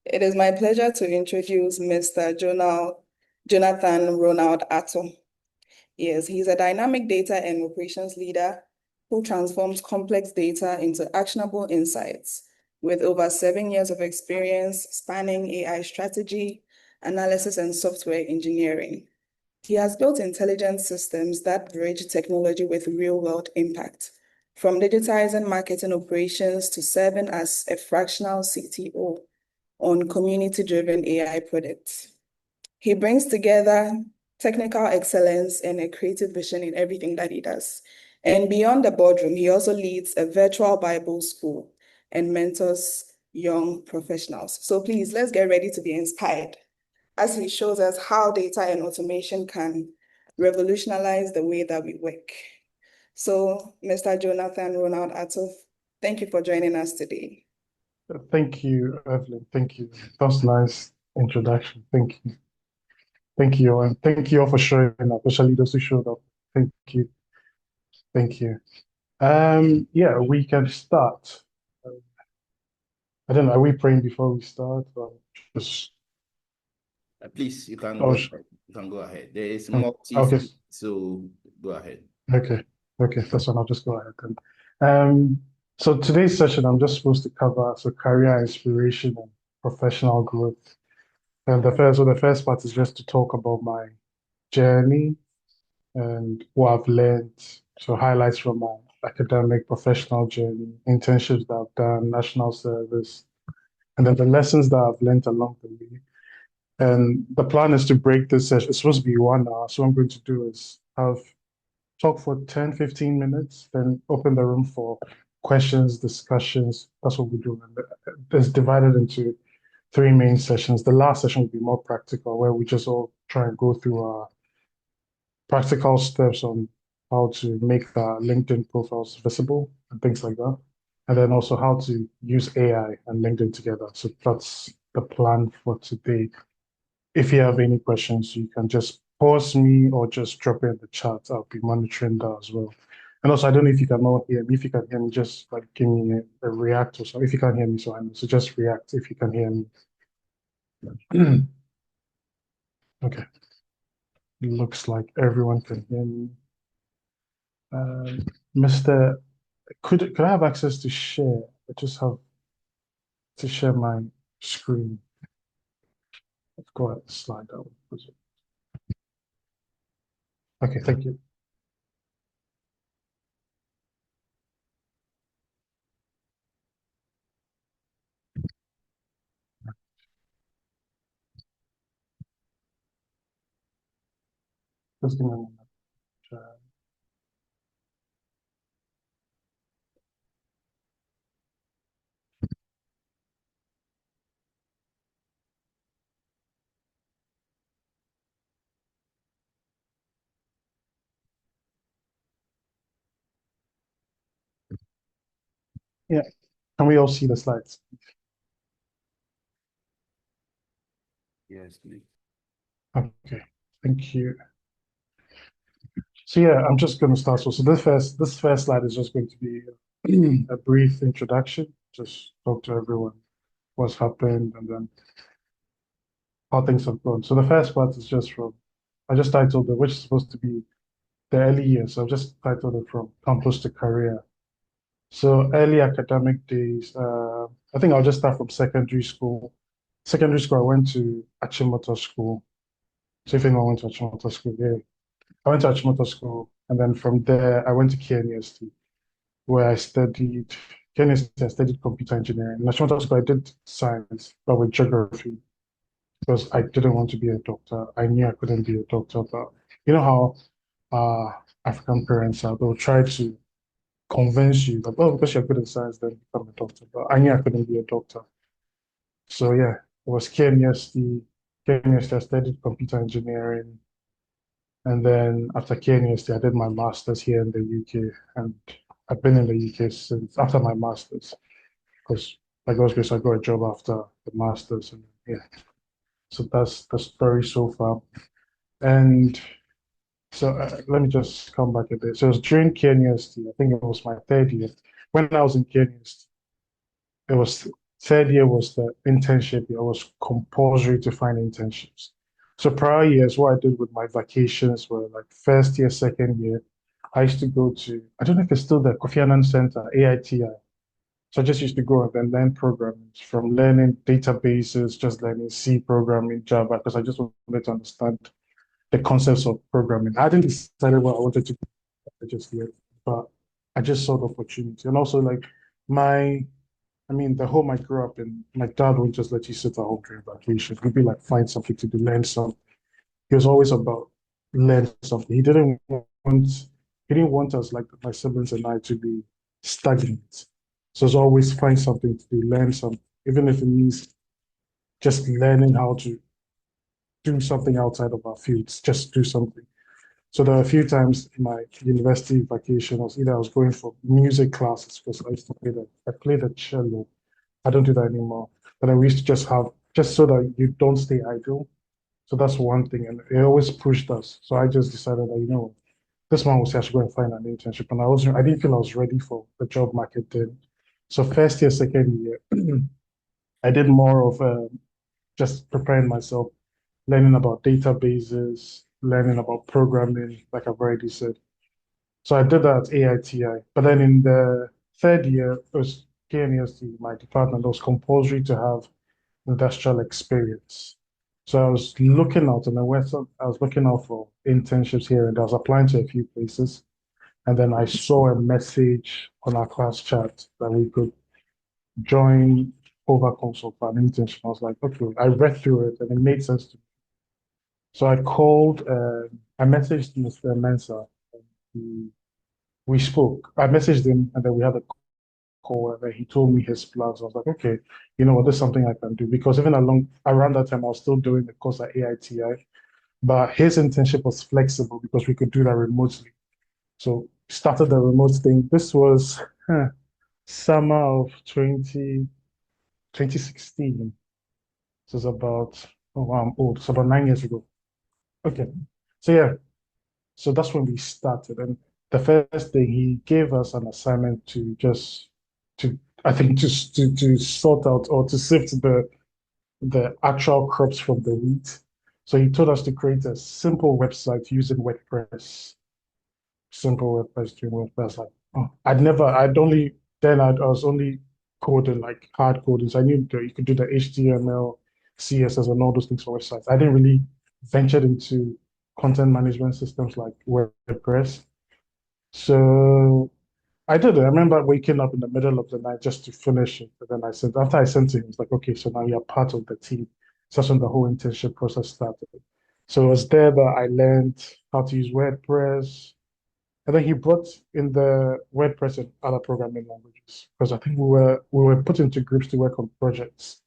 It is my pleasure to introduce Mr. Jonathan Ronald Attoh. Yes, he's a dynamic data and operations leader who transforms complex data into actionable insights with over 7 years of experience spanning AI strategy, analysis, and software engineering. He has built intelligent systems that bridge technology with real-world impact, from digitizing marketing operations to serving as a fractional CTO on community-driven AI products. He brings together technical excellence and a creative vision in everything that he does. And beyond the boardroom, he also leads a virtual Bible school and mentors young professionals. So please, let's get ready to be inspired as he shows us how data and automation can revolutionize the way that we work. So, Mr. Jonathan Ronald Attoh, thank you for joining us today. Thank you, Evelyn. Thank you. That's a nice introduction. Thank you. Thank you. And thank you all for showing up, especially those who showed up. Thank you. Thank you. Yeah, we can start. I don't know, are we praying before we start? Or just Please, you can oh, go ahead. You can go ahead. There is okay. so go ahead. Okay. Okay, that's one. I'll just go ahead then. So today's session, I'm just supposed to cover career inspiration and professional growth. And the first part is just to talk about my journey and what I've learned. So highlights from my academic professional journey, internships that I've done, national service, and then the lessons that I've learned along the way. And the plan is to break this session. It's supposed to be 1 hour. So what I'm going to do is have talk for 10, 15 minutes, then open the room for questions, discussions. That's what we do. And it's divided into three main sessions. The last session will be more practical, where we just all try and go through our practical steps on how to make our LinkedIn profiles visible and things like that. And then also how to use AI and LinkedIn together. So that's the plan for today. If you have any questions, you can just pause me or just drop it in the chat. I'll be monitoring that as well. And also, I don't know if you can all hear me. If you can hear me, just like give me a react or so. If you can't hear me, so I know. So just react if you can hear me. Okay. Looks like everyone can hear me. Mr. Could I have access to share? I just have to share my screen. I've got a slide out. Okay, thank you. Just give me a moment. Yeah, can we all see the slides? Yes, please. Okay, thank you. So yeah, I'm just going to start. So this first slide is just going to be a brief introduction. Just talk to everyone what's happened and then how things have gone. So the first part is just I just titled it, which is supposed to be the early years. So I've just titled it from campus to career. So early academic days, I think I'll just start from secondary school. Secondary school, I went to Achimota School. So if anyone went to Achimota School, yeah. I went to Achimota School, and then from there, I went to KNUST, where I studied KNUST, I studied computer engineering. In Achimota School, I did science, but with geography, because I didn't want to be a doctor. I knew I couldn't be a doctor, but you know how African parents are, they'll try to convince you that, oh, because you're good at science, then become a doctor. But I knew I couldn't be a doctor. So yeah, it was KNUST, I studied computer engineering. And then after KNUST, I did my master's here in the UK. And I've been in the UK since after my master's, because by God's grace, I got a job after the master's. And yeah, so that's the story so far. And so let me just come back a bit. So it was during KNUST, I think it was my third year. When I was in KNUST, it was Third year was the internship year. It was compulsory to find internships. So prior years, what I did with my vacations were like first year, second year, I used to go to, I don't know if it's still the Kofi Annan Center, AITI. So I just used to go and then learn programming from learning databases, just learning C programming, Java, because I just wanted to understand the concepts of programming. I hadn't decided what I wanted to do just yet, but I just saw the opportunity. And also like the home I grew up in, my dad wouldn't just let you sit at home during vacation. He'd be like, find something to do, learn something. He was always about learn something. He didn't want us, like my siblings and I, to be stagnant. So it's always find something to do, learn something, even if it means just learning how to do something outside of our fields, just do something. So there are a few times in my university vacation, I was going for music classes because I used to play the cello. I don't do that anymore. But then we used to just so that you don't stay idle. So that's one thing. And it always pushed us. So I just decided that, this man was actually going to find an internship. And I didn't feel I was ready for the job market then. So first year, second year, I did more of just preparing myself, learning about databases, learning about programming, like I've already said. So I did that at AITI. But then in the third year, it was KNUST, my department, it was compulsory to have industrial experience. So I was looking out on the west. I was looking out for internships here, and I was applying to a few places. And then I saw a message on our class chat that we could join over consult for an internship. I was like, okay, I read through it and it made sense to me. So I messaged Mr. Mensa. And we spoke. I messaged him and then we had a call and then he told me his plans. I was like, okay, you know what, this is something I can do. Because even around that time, I was still doing the course at AITI, but his internship was flexible because we could do that remotely. So started the remote thing. This was summer of 2016. This is about, oh wow, I'm old. It's about 9 years ago. Okay. So yeah, so that's when we started. And the first thing he gave us an assignment to I think to sort out or to sift the actual crops from the wheat. So he told us to create a simple website using WordPress. Simple WordPress doing WordPress. Like, oh, I was only coding like hard coding. So I knew that you could do the HTML, CSS, and all those things for websites. I didn't really venture into content management systems like WordPress. So I did it. I remember waking up in the middle of the night just to finish it. And then after I sent it, he was like, okay, so now you're part of the team. So that's when the whole internship process started. So it was there that I learned how to use WordPress. And then he brought in the WordPress and other programming languages because I think we were put into groups to work on projects,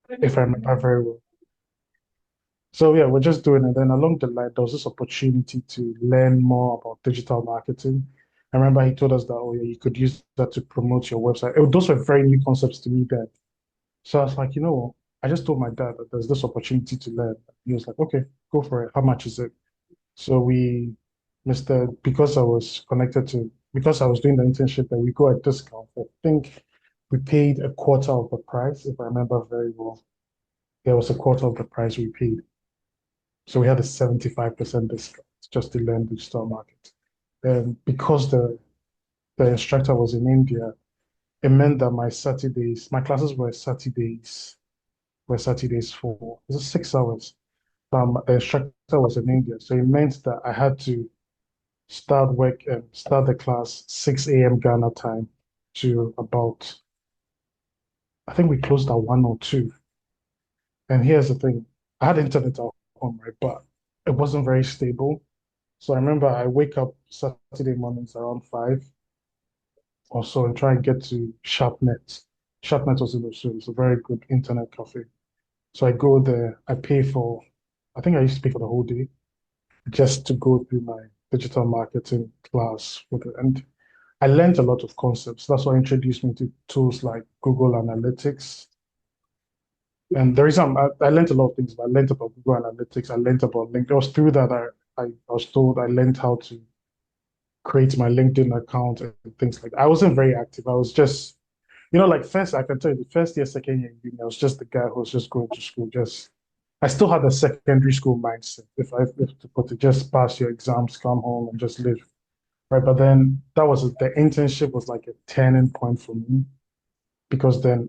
if I remember very well. So yeah, we're just doing it. Then along the line, there was this opportunity to learn more about digital marketing. I remember he told us that, oh yeah, you could use that to promote your website. Those were very new concepts to me then. So I was like, I just told my dad that there's this opportunity to learn. He was like, okay, go for it. How much is it? So because I was doing the internship and we got a discount. I think we paid a quarter of the price, if I remember very well. There was a quarter of the price we paid. So we had a 75% discount just to learn digital market. And because the instructor was in India, it meant that my classes were Saturdays for, it was 6 hours. The instructor was in India. So it meant that I had to start the class 6 a.m. Ghana time to about, I think we closed at 1 or 2. And here's the thing, I had internet at home, right? But it wasn't very stable. So I remember I wake up Saturday mornings around 5 or so and try and get to Sharpnet. Sharpnet was in the show. It's a very good internet cafe. So I go there, I think I used to pay for the whole day just to go through my digital marketing class with it. And I learned a lot of concepts. That's what introduced me to tools like Google Analytics. And the reason I learned a lot of things. I learned about Google Analytics. I learned about LinkedIn. It was through that I was told I learned how to create my LinkedIn account and things like that. I wasn't very active. I was just like first, I can tell you, the first year, second year in uni, I was just the guy who was just going to school. I still had a secondary school mindset. If to put it, just pass your exams, come home, and just live. Right. But then the internship was like a turning point for me because then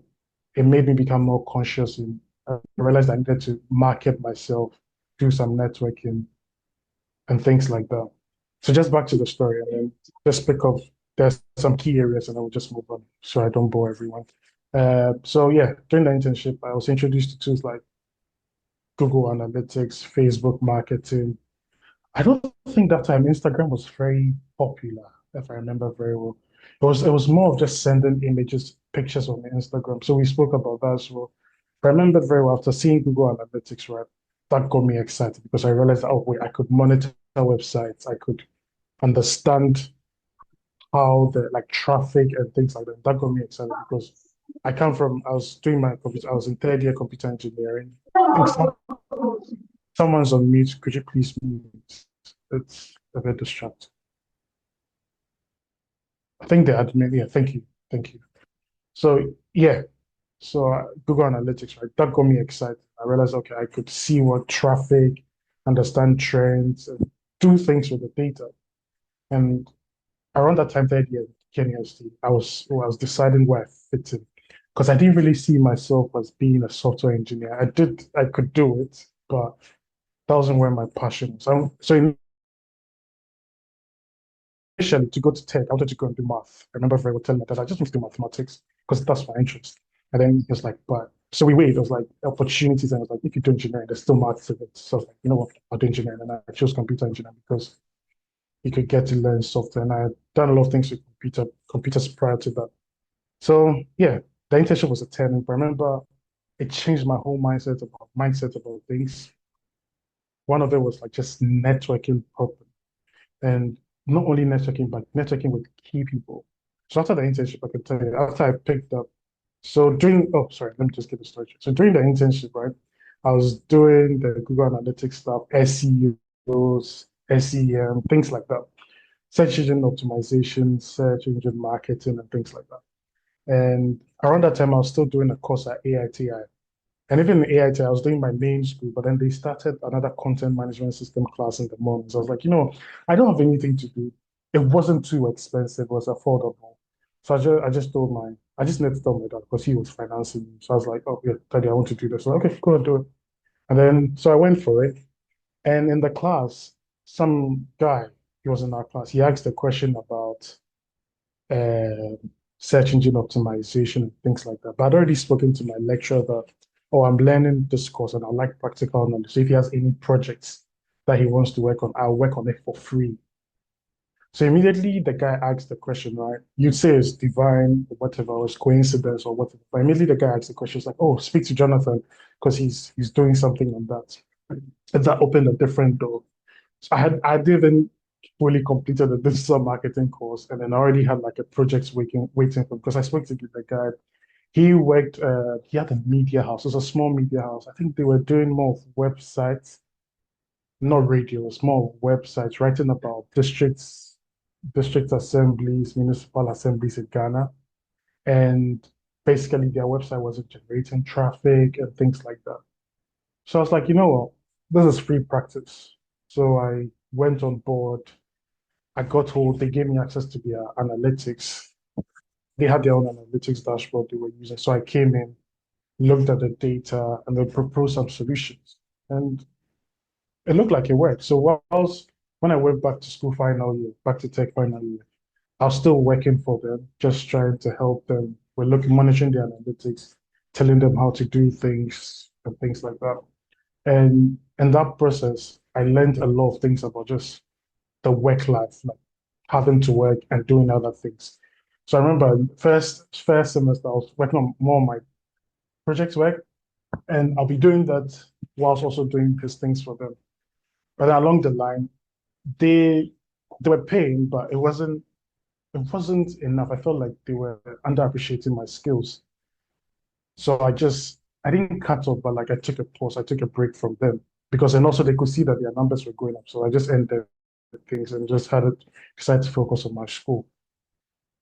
it made me become more conscious and I realized I needed to market myself, do some networking and things like that. So just back to the story and then just pick up there's some key areas and I will just move on so I don't bore everyone. So yeah, during the internship, I was introduced to tools like Google Analytics, Facebook marketing. I don't think that time Instagram was very popular, if I remember very well. It was more of just sending images, pictures on the Instagram. So we spoke about that as well. I remember very well after seeing Google Analytics, right? That got me excited because I realized, oh wait, I could monitor websites, I could understand how the like traffic and things like that. That got me excited because I was doing my computer, I was in third year computer engineering. I think someone's on mute. Could you please mute? It's a bit distracting. I think the admin, yeah, thank you. Thank you. So yeah, so Google Analytics, right? That got me excited. I realized, okay, I could see what traffic, understand trends, and do things with the data. And around that time, third year, Kenny University, I was deciding where I fit in because I didn't really see myself as being a software engineer. I could do it, but that wasn't where my passion was. So initially, to go to tech, I wanted to go and do math. I remember very well telling my dad, I just want to do mathematics because that's my interest. And then he was like, but so we waited. It was like opportunities, and I was like, if you do engineering, there's still maths in it. So I was like, you know what, I'll do engineering, and I chose computer engineering because you could get to learn software, and I had done a lot of things with computers prior to that. So yeah, the internship was a turning. But I remember it changed my whole mindset about things. One of it was like just networking properly. And not only networking, but networking with key people. So after the internship, I can tell you, after I picked up, oh, sorry, let me just get the story. So during the internship, right, I was doing the Google Analytics stuff, SEOs, SEM, things like that, search engine optimization, search engine marketing, and things like that. And around that time, I was still doing a course at AITI. And even in AIT, I was doing my main school, but then they started another content management system class in the morning. So I was like, I don't have anything to do. It wasn't too expensive, it was affordable. So I just need to tell my dad because he was financing me. So I was like, oh, yeah, daddy, I want to do this. So, okay, go and do it. And then, so I went for it. And in the class, some guy, he was in our class, he asked a question about uh, search engine optimization and things like that. But I'd already spoken to my lecturer that, oh, I'm learning this course and I like practical knowledge. So if he has any projects that he wants to work on, I'll work on it for free. So immediately the guy asked the question, right? You'd say it's divine or whatever, or it's coincidence or whatever. But immediately the guy asked the question, it's like, oh, speak to Jonathan because he's doing something on that. And that opened a different door. So I didn't even fully completed the digital marketing course, and then I already had like a project waiting for because I spoke to the guy. He had a media house. It was a small media house. I think they were doing more of websites, not radio, small websites, writing about district assemblies, municipal assemblies in Ghana. And basically their website wasn't generating traffic and things like that. So I was like, you know what, this is free practice. So I went on board. I got told they gave me access to their analytics. They had their own analytics dashboard they were using. So I came in, looked at the data, and then proposed some solutions. And it looked like it worked. So when I went back to school final year, back to tech final year, I was still working for them, just trying to help them. We're monitoring their analytics, telling them how to do things and things like that. And in that process, I learned a lot of things about just the work life, like having to work and doing other things. So I remember first semester, I was working on more of my project work, and I'll be doing that whilst also doing these things for them. But along the line, they they were paying, but it wasn't enough. I felt like they were underappreciating my skills. So I didn't cut off, but like I took a pause, I took a break from them because and also they could see that their numbers were going up. So I just ended things and just decided to focus on my school.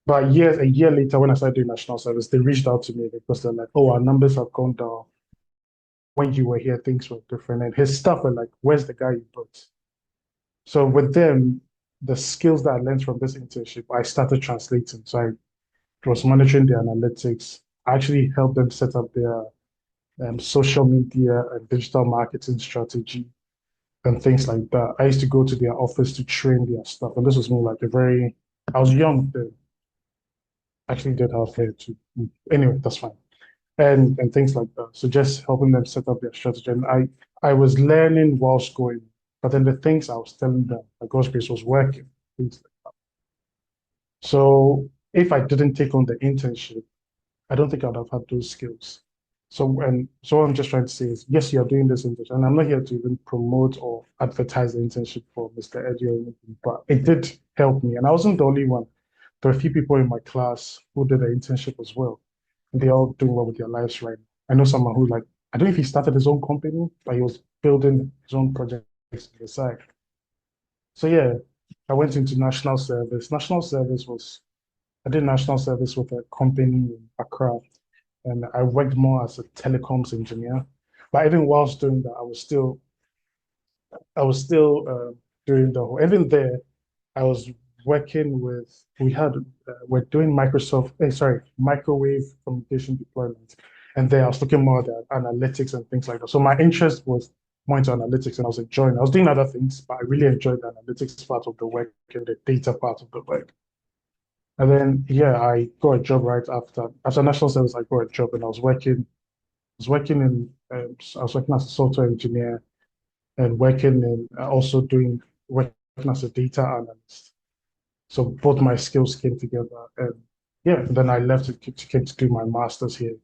But a year later, when I started doing national service, they reached out to me because they're like, "Oh, our numbers have gone down. When you were here, things were different." And his staff were like, "Where's the guy you brought?" So with them, the skills that I learned from this internship, I started translating. So I was monitoring the analytics. I actually helped them set up their social media and digital marketing strategy and things like that. I used to go to their office to train their stuff. And this was more like I was young then. Actually did have hair too. Anyway, that's fine. And things like that. So just helping them set up their strategy. And I was learning whilst going, but then the things I was telling them, like God's grace was working. Things like So if I didn't take on the internship, I don't think I'd have had those skills. So what I'm just trying to say is, yes, you're doing this internship, and I'm not here to even promote or advertise the internship for Mr. Eddie or anything, but it did help me. And I wasn't the only one. There are a few people in my class who did the internship as well. And they're all doing well with their lives right now. I know someone who I don't know if he started his own company, but he was building his own projects on the side. So yeah, I went into national service. I did national service with a company in Accra, and I worked more as a telecoms engineer. But even whilst doing that, I was still doing the whole. Even there, I was working with. We're doing microwave communication deployment, and there I was looking more at the analytics and things like that. So my interest was more into analytics, and I was enjoying. I was doing other things, but I really enjoyed the analytics part of the work and the data part of the work. And then yeah, I got a job right after national service. I got a job, and I was working as a software engineer and also working as a data analyst. So both my skills came together, and yeah, then I left to do my master's here,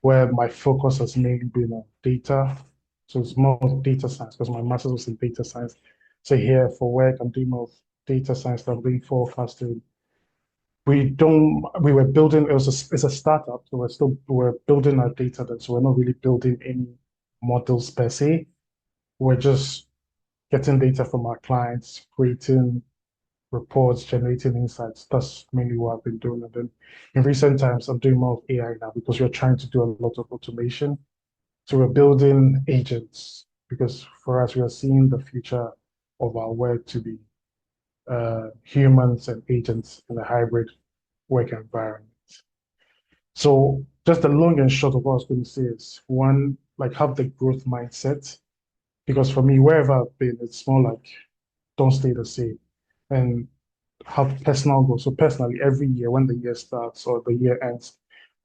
where my focus has mainly been on data. So it's more of data science because my master's was in data science. So here for work, I'm doing more of data science. I'm doing forecasting. We were building, it's a startup, so we're building our data, so we're not really building any models per se. We're just getting data from our clients, creating reports, generating insights. That's mainly what I've been doing. And then in recent times, I'm doing more of AI now because we're trying to do a lot of automation. So we're building agents because for us, we are seeing the future of our work to be humans and agents in a hybrid work environment. So just the long and short of what I was going to say is one, like have the growth mindset. Because for me, wherever I've been, it's more like don't stay the same. And have personal goals. So personally, every year when the year starts or the year ends,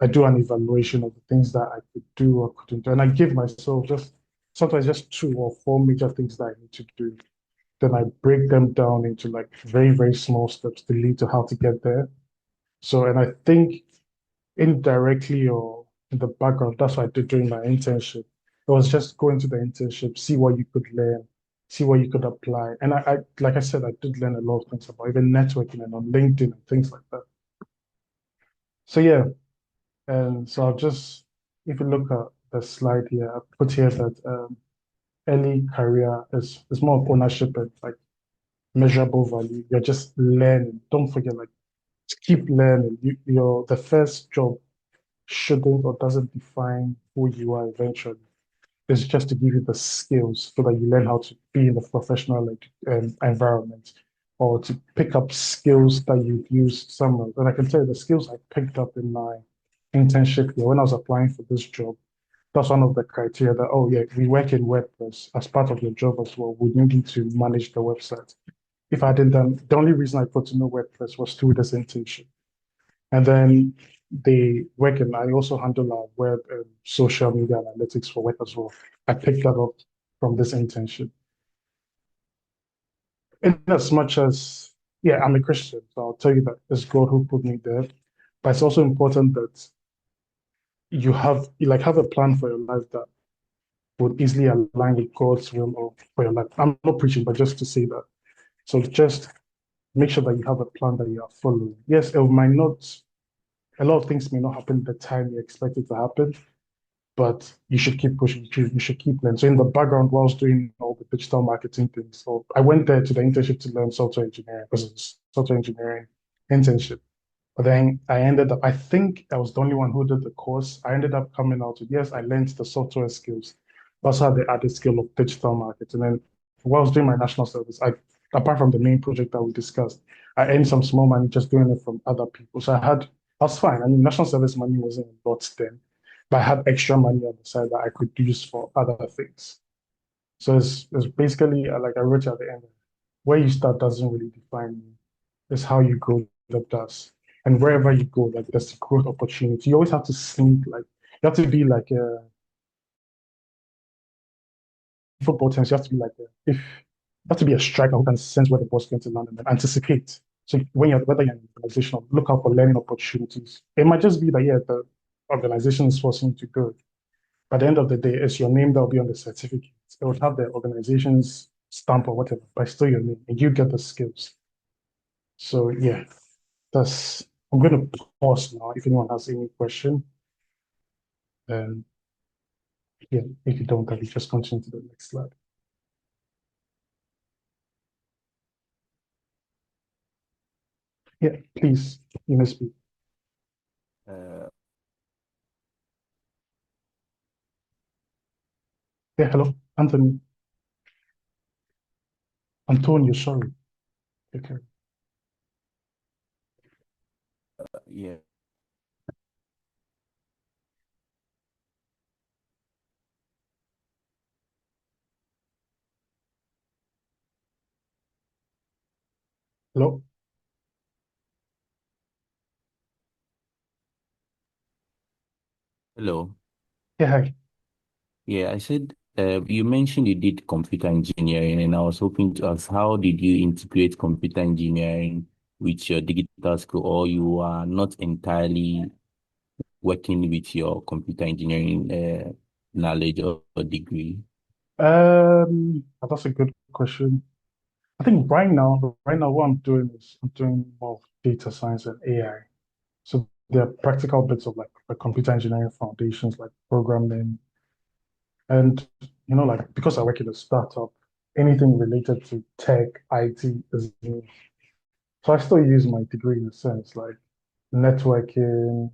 I do an evaluation of the things that I could do or couldn't do. And I give myself sometimes just 2 or 4 major things that I need to do. Then I break them down into like very, very small steps to lead to how to get there. So, and I think indirectly or in the background, that's what I did during my internship. It was just going to the internship, see what you could learn, see what you could apply. And like I said, I did learn a lot of things about even networking and on LinkedIn and things like that. So yeah, and so if you look at the slide here, I put here that early career is more of ownership and like measurable value. You're just learning. Don't forget, like, keep learning. The first job shouldn't or doesn't define who you are eventually. It's just to give you the skills so that you learn how to be in the professional environment or to pick up skills that you've used somewhere. And I can tell you the skills I picked up in my internship here when I was applying for this job. That's one of the criteria that, oh yeah, we work in WordPress as part of your job as well. We need you to manage the website. If I hadn't done, the only reason I got to know WordPress was through this internship. And then I also handle our web and social media analytics for work as well. I picked that up from this internship. In as much as, yeah, I'm a Christian, so I'll tell you that it's God who put me there. But it's also important that you have a plan for your life that would easily align with God's will or for your life. I'm not preaching, but just to say that. So just make sure that you have a plan that you are following. Yes, a lot of things may not happen the time you expect it to happen, but you should keep pushing. You should keep learning. So in the background, whilst doing all the digital marketing things, so I went there to the internship to learn software engineering because it's software engineering internship. But then I ended up, I think I was the only one who did the course. I ended up coming out with, yes, I learned the software skills. I also had the added skill of digital marketing. And then while I was doing my national service, apart from the main project that we discussed, I earned some small money just doing it from other people. So I was fine. I mean, national service money wasn't a lot then, but I had extra money on the side that I could use for other things. So it's basically like I wrote at the end, where you start doesn't really define you. It's how you grow that does. And wherever you go, like there's a growth opportunity. You always have to sneak, like you have to be like a football terms, you have to be like if you have to be a striker who can sense where the ball's going to land and then anticipate. So when you're whether you're in an organization, look out for learning opportunities. It might just be that yeah, the organization is forcing you to go. By the end of the day, it's your name that will be on the certificate. It would have the organization's stamp or whatever, but it's still your name, and you get the skills. So yeah, that's. I'm going to pause now. If anyone has any question, then yeah, if you don't, then we just continue to the next slide. Yeah, please, you may speak. Uh, Yeah, hello, Anthony. Antonio, sorry. Okay. yeah. Hello. Hello. Yeah, hi. Yeah, I said you mentioned you did computer engineering, and I was hoping to ask how did you integrate computer engineering with your digital skill, or you are not entirely working with your computer engineering knowledge or degree? That's a good question. I think right now, what I'm doing is I'm doing more of data science and AI. So there are practical bits of like computer engineering foundations, like programming, and like because I work in a startup, anything related to tech, IT is me. So I still use my degree in a sense, like networking,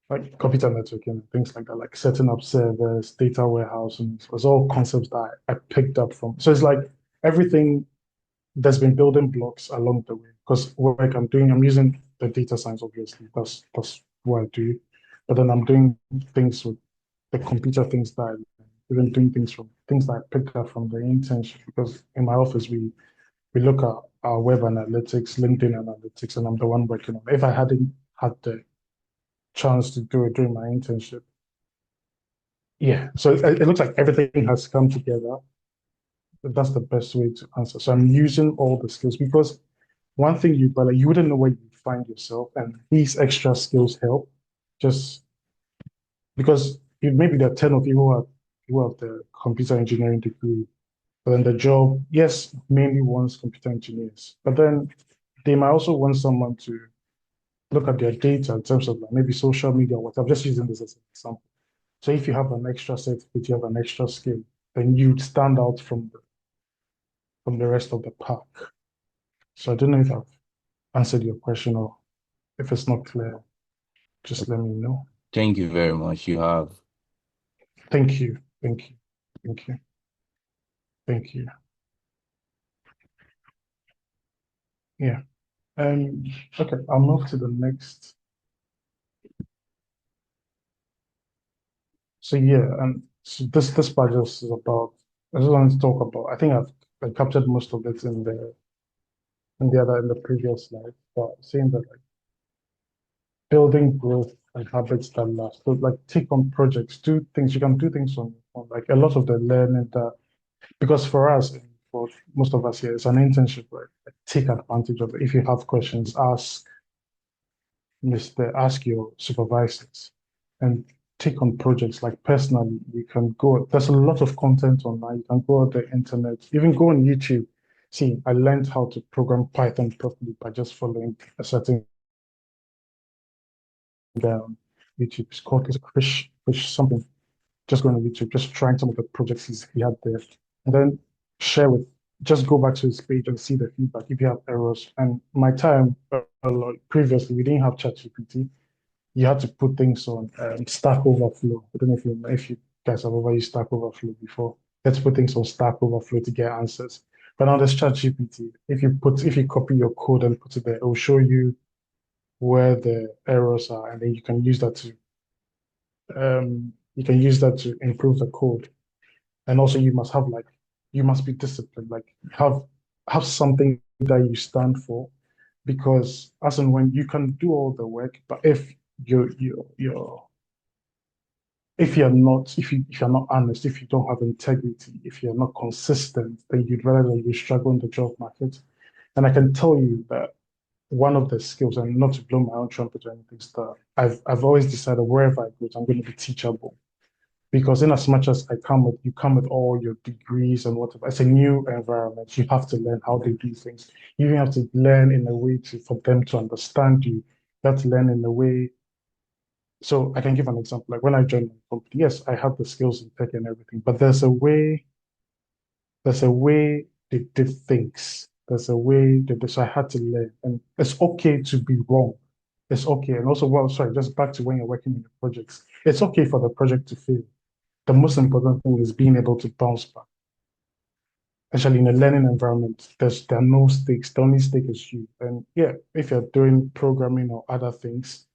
like computer networking, things like that, like setting up servers, data warehousing. It's all concepts that I picked up from. So it's like everything there's been building blocks along the way. Because work I'm using the data science, obviously. That's what I do. But then I'm doing things with the computer things that even doing things that I picked up from the internship. Because in my office we look at our web analytics, LinkedIn analytics, and I'm the one working on it. If I hadn't had the chance to do it during my internship, yeah. So it looks like everything has come together. That's the best way to answer. So I'm using all the skills because one thing but like, you wouldn't know where you find yourself, and these extra skills help. Just because maybe there are 10 of you who have the computer engineering degree, but then the job, yes, mainly wants computer engineers, but then they might also want someone to look at their data in terms of like maybe social media or what. I'm just using this as an example. So if you have an extra certificate, you have an extra skill, then you'd stand out from the rest of the pack. So I don't know if I've answered your question or if it's not clear, just let me know. Thank you very much. You have. Thank you. Thank you. Thank you. Thank you. Yeah. Okay, I'll move to the next. So yeah, so this part just is about I just want to talk about I think I captured most of it in the previous slide, but saying that like building growth and habits that last. So like take on projects, do things, you can do things on like a lot of the learning that because for us and for most of us here, it's an internship, right? Like, take advantage of it. If you have questions, ask your supervisors and take on projects. Like personally, you can go, there's a lot of content online. You can go on the internet, even go on YouTube. See, I learned how to program Python properly by just following a certain guy on YouTube. It's Chris something. Just go on YouTube, just trying some of the projects he had there, and then share with just go back to his page and see the feedback if you have errors. And my time previously, we didn't have ChatGPT. You had to put things on Stack Overflow. I don't know if you guys have ever used Stack Overflow before. Let's put things on Stack Overflow to get answers. But now there's ChatGPT. If you copy your code and put it there, it will show you where the errors are, and then you can use that to improve the code. And also you must be disciplined, like have something that you stand for, because as and when you can do all the work, but if you're not honest, if you don't have integrity, if you're not consistent, then you'd rather that you struggle in the job market. And I can tell you that one of the skills, and not to blow my own trumpet or anything, is that I've always decided wherever I go, I'm going to be teachable. Because in as much as you come with all your degrees and whatever, it's a new environment. You have to learn how they do things. You even have to learn in a way for them to understand you. You have to learn in a way. So I can give an example. Like when I joined my company, yes, I have the skills in tech and everything, but there's a way they did things. There's a way so I had to learn. And it's okay to be wrong. It's okay. And also, well, sorry, just back to when you're working in the projects. It's okay for the project to fail. The most important thing is being able to bounce back. Especially in a learning environment, there are no stakes. The only stake is you. And yeah, if you're doing programming or other things,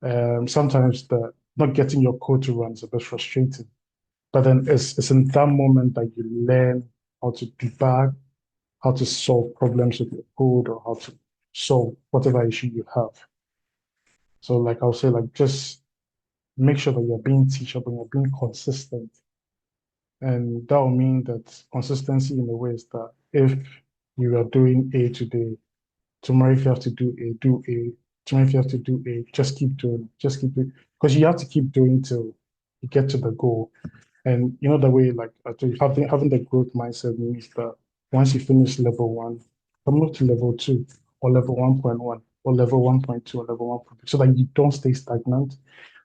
sometimes the not getting your code to run is a bit frustrating. But then it's in that moment that you learn how to debug, how to solve problems with your code, or how to solve whatever issue you have. So like I'll say, like just make sure that you're being teachable, you're being consistent. And that will mean that consistency in the way is that if you are doing A today, tomorrow if you have to do A, do A. Tomorrow if you have to do A, just keep doing it. Just keep doing, because you have to keep doing till you get to the goal. And you know the way, like I told you, having the growth mindset means that once you finish level one, move to level two, or level 1.1, or level 1.2, or level 1.3, so that you don't stay stagnant.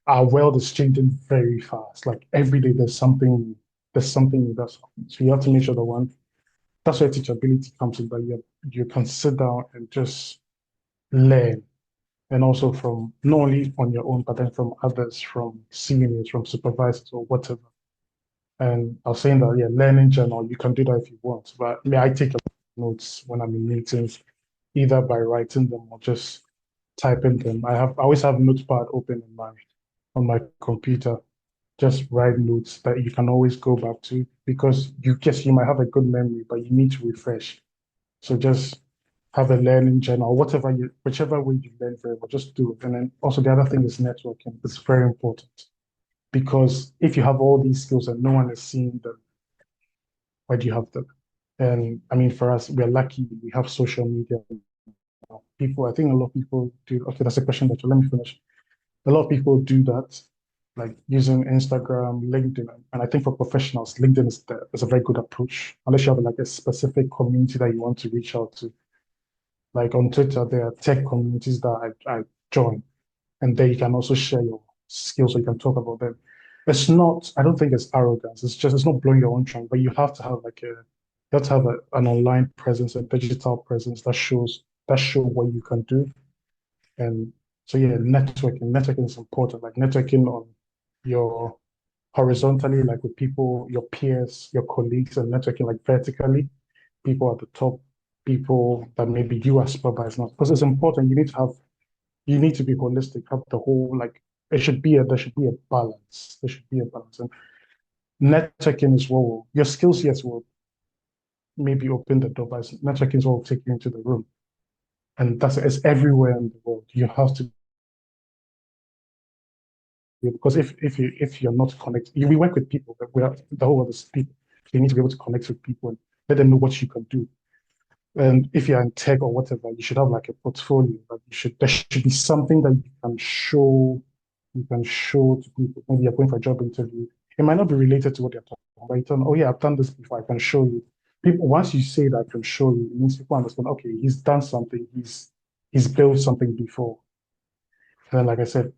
Our world is changing very fast. Like every day there's something new that's happening. So you have to make sure that's where teachability comes in, that you can sit down and just learn. And also from not only on your own, but then from others, from seniors, from supervisors, or whatever. And I was saying that, yeah, learning journal, you can do that if you want. But I take a lot of notes when I'm in meetings, either by writing them or just typing them. I always have Notepad open on my computer. Just write notes that you can always go back to, because you might have a good memory, but you need to refresh. So just have a learning journal, whichever way you learn very well, just do it. And then also the other thing is networking. It's very important, because if you have all these skills and no one is seeing them, why do you have them? And I mean, for us, we're lucky we have social media now. I think a lot of people do. Okay, that's a question that let me finish. A lot of people do that, like using Instagram, LinkedIn, and I think for professionals, LinkedIn is a very good approach. Unless you have like a specific community that you want to reach out to. Like on Twitter, there are tech communities that I join, and there you can also share your skills, so you can talk about them. I don't think it's arrogance. It's not blowing your own trunk, but you have to have an online presence, a digital presence that show what you can do. And so yeah, networking is important. Like networking on your horizontally, like with people, your peers, your colleagues, and networking like vertically, people at the top, people that maybe you as supervisors not. Because it's important. You need to be holistic, have the whole, like there should be a balance. There should be a balance. And networking is your skills, yes, will maybe open the door, but networking is what will take you into the room. And it's everywhere in the world. You have to, because if you're not connected, we work with people, but the whole world is people. You need to be able to connect with people and let them know what you can do. And if you're in tech or whatever, you should have like a portfolio. Like there should be something that you can show to people. Maybe you're going for a job interview. It might not be related to what you're talking about. You tell them, oh yeah, I've done this before. I can show you. People, once you say that I can show you, it means people understand. Okay, he's done something. He's built something before. And then, like I said,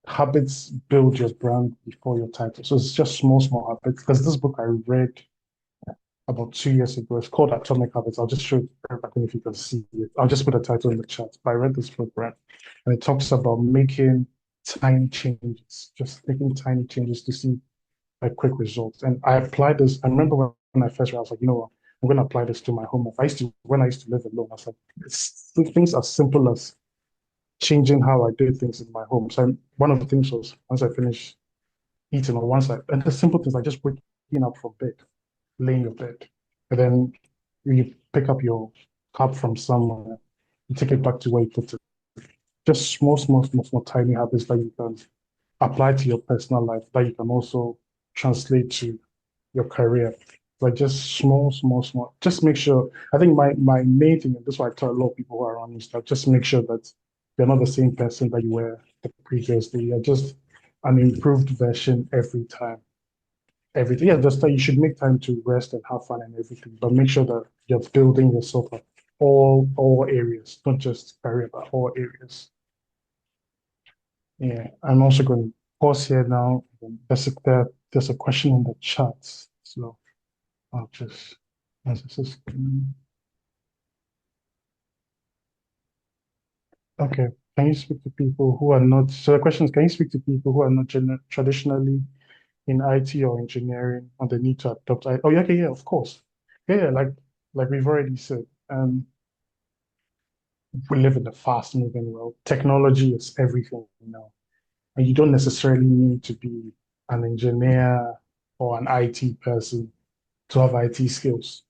habits build your brand before your title. So it's just small habits. There's this book I read about 2 years ago. It's called Atomic Habits. I'll just show it. I don't know if you can see it. I'll just put a title in the chat. But I read this program, and it talks about making tiny changes, just making tiny changes to see like quick results. And I applied this. I remember when I first read, I was like, you know what? I'm going to apply this to my home life. When I used to live alone, I was like, things as simple as changing how I did things in my home. So one of the things was once I finished eating or once and the simple things like just waking up from bed, laying your bed, and then you pick up your cup from somewhere, you take it back to where you put it. Just small, tiny habits that you can apply to your personal life that you can also translate to your career. Like just small. Just make sure. I think my main thing, and this is why I tell a lot of people who are around me, is that just make sure that you're not the same person that you were the previous day. You're just an improved version every time. Everything. Yeah, just that you should make time to rest and have fun and everything, but make sure that you're building yourself up all areas, not just career, but all areas. Yeah, I'm also going to pause here now. There's a question in the chat, so I'll just answer this. Okay, can you speak to people who are not? So the question is, can you speak to people who are not traditionally in IT or engineering on the need to adopt? Oh, yeah, okay, yeah, of course. Yeah, like we've already said, we live in a fast-moving world. Technology is everything now. And you don't necessarily need to be an engineer or an IT person to have IT skills.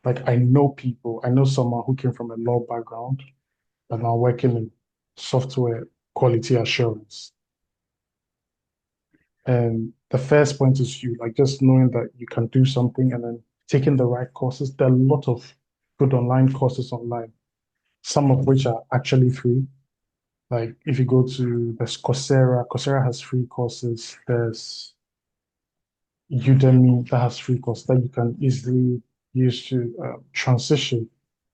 Like I know someone who came from a law background and now working in software quality assurance. And the first point is you like just knowing that you can do something and then taking the right courses. There are a lot of good online courses online, some of which are actually free. Like if you go to there's Coursera has free courses. There's Udemy that has free courses that you can easily use to transition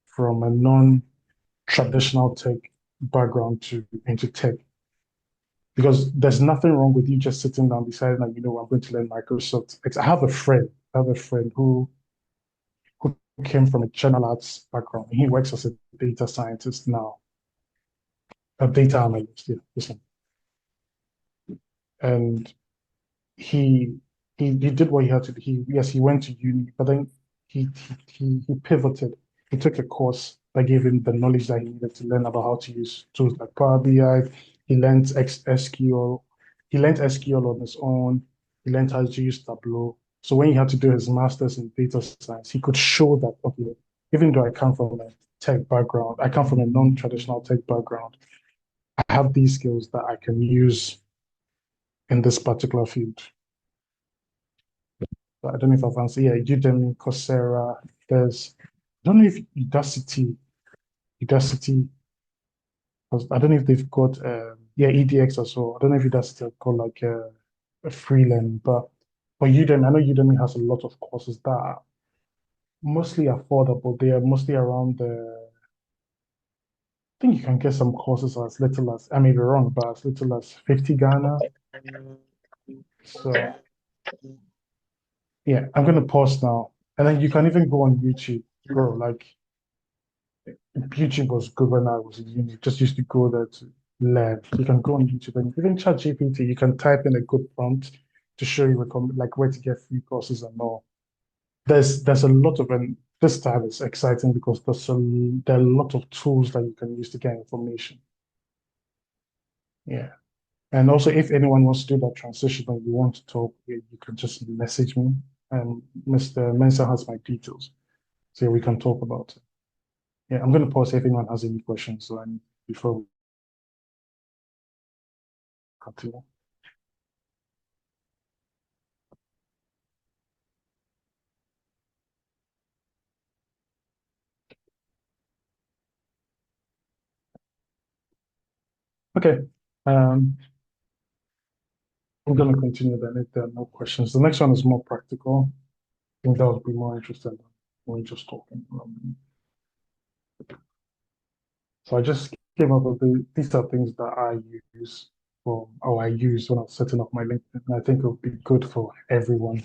from a non-traditional tech background to into tech. Because there's nothing wrong with you just sitting down deciding that, you know, I'm going to learn Microsoft. I have a friend who came from a general arts background. He works as a data scientist now, a data analyst, yeah, listen. And he he did what he had to do. He went to uni, but then he pivoted. He took a course that gave him the knowledge that he needed to learn about how to use tools like Power BI. He learned SQL. He learned SQL on his own. He learned how to use Tableau. So when he had to do his master's in data science, he could show that, okay, even though I come from a tech background, I come from a non-traditional tech background, I have these skills that I can use in this particular field. I don't know if I've answered. Yeah, Udemy, Coursera. I don't know if Udacity, I don't know if they've got, yeah, EDX as well. I don't know if Udacity have got like a free learning, but for Udemy, I know Udemy has a lot of courses that are mostly affordable. They are mostly around I think you can get some courses as little as, I may be wrong, but as little as 50 Ghana. So yeah, I'm going to pause now. And then you can even go on YouTube, bro. Like YouTube was good when I was in uni. Just used to go there to learn. You can go on YouTube and even ChatGPT. You can type in a good prompt to show you like where to get free courses and all. There's a lot of, and this time it's exciting because there are a lot of tools that you can use to get information. Yeah. And also, if anyone wants to do that transition and you want to talk, you can just message me. And Mr. Mensah has my details, so we can talk about it. Yeah, I'm going to pause if anyone has any questions before we continue. Okay, I'm going to continue then if there are no questions. The next one is more practical. I think that would be more interesting than when just talking. So I just came up with these are things that I use or I use when I'm setting up my LinkedIn. And I think it would be good for everyone.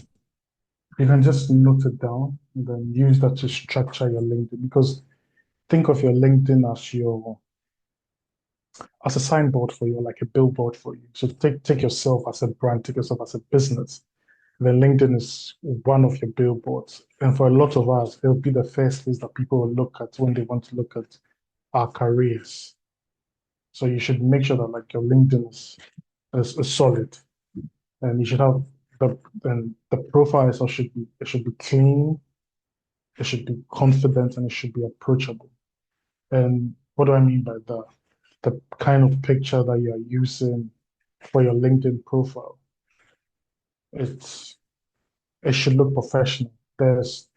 you can just note it down and then use that to structure your LinkedIn. Because think of your LinkedIn as a signboard for you, like a billboard for you. So take yourself as a brand, take yourself as a business. Then LinkedIn is one of your billboards. And for a lot of us, it'll be the first place that people will look at when they want to look at our careers. So you should make sure that like your LinkedIn is solid, and you should have the profile also should be clean, it should be confident, and it should be approachable. And what do I mean by that? The kind of picture that you are using for your LinkedIn profile, it's it should look professional. There's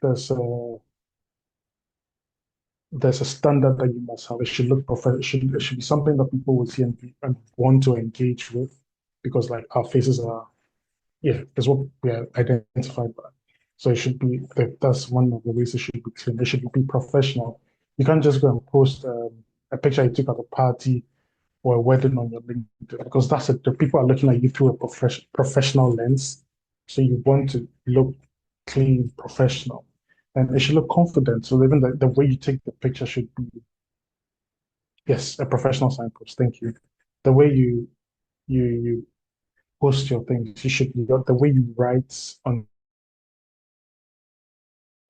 a standard that you must have. It should look professional. It should be something that people will see and want to engage with, because like our faces are, yeah, that's what we are identified by. So it should be that's one of the ways it should be clean. It should be professional. You can't just go and post a picture you took at a party or a wedding on your LinkedIn, because that's it. The people are looking at you through a professional lens. So you want to look clean, professional, and it should look confident. So even the way you take the picture should be, yes, a professional signpost. Thank you. The way you post your things, the way you write on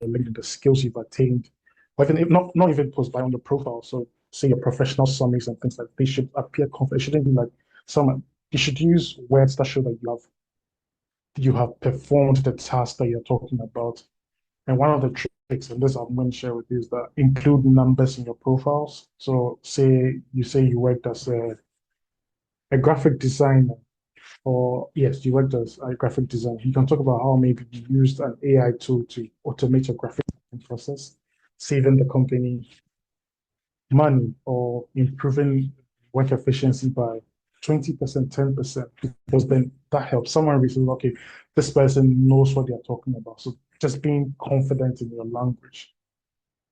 your LinkedIn, the skills you've attained, or even if not even post, but on your profile. So say your professional summaries and things like they should appear confident. It shouldn't be like someone. You should use words that show that you have performed the task that you're talking about. And one of the tricks, and this I'm going to share with you, is that include numbers in your profiles. So say you worked as a graphic designer, or yes, you worked as a graphic designer. You can talk about how maybe you used an AI tool to automate your graphic design process, saving the company money or improving work efficiency by 20%, 10%, because then that helps. Someone reaches, okay, this person knows what they're talking about. So just being confident in your language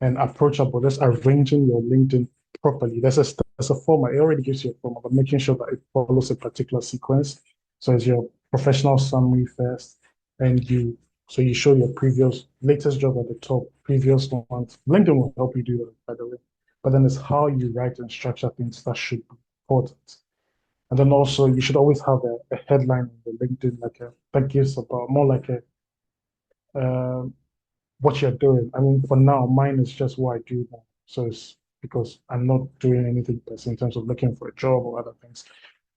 and approachable, just arranging your LinkedIn properly. There's a format. It already gives you a format, but making sure that it follows a particular sequence. So it's your professional summary first, and you show your previous latest job at the top, previous ones. LinkedIn will help you do that, by the way. But then it's how you write and structure things that should be important. And then also you should always have a headline on the LinkedIn, that gives about more like a uh, what you're doing. I mean, for now, mine is just what I do now. So it's because I'm not doing anything in terms of looking for a job or other things.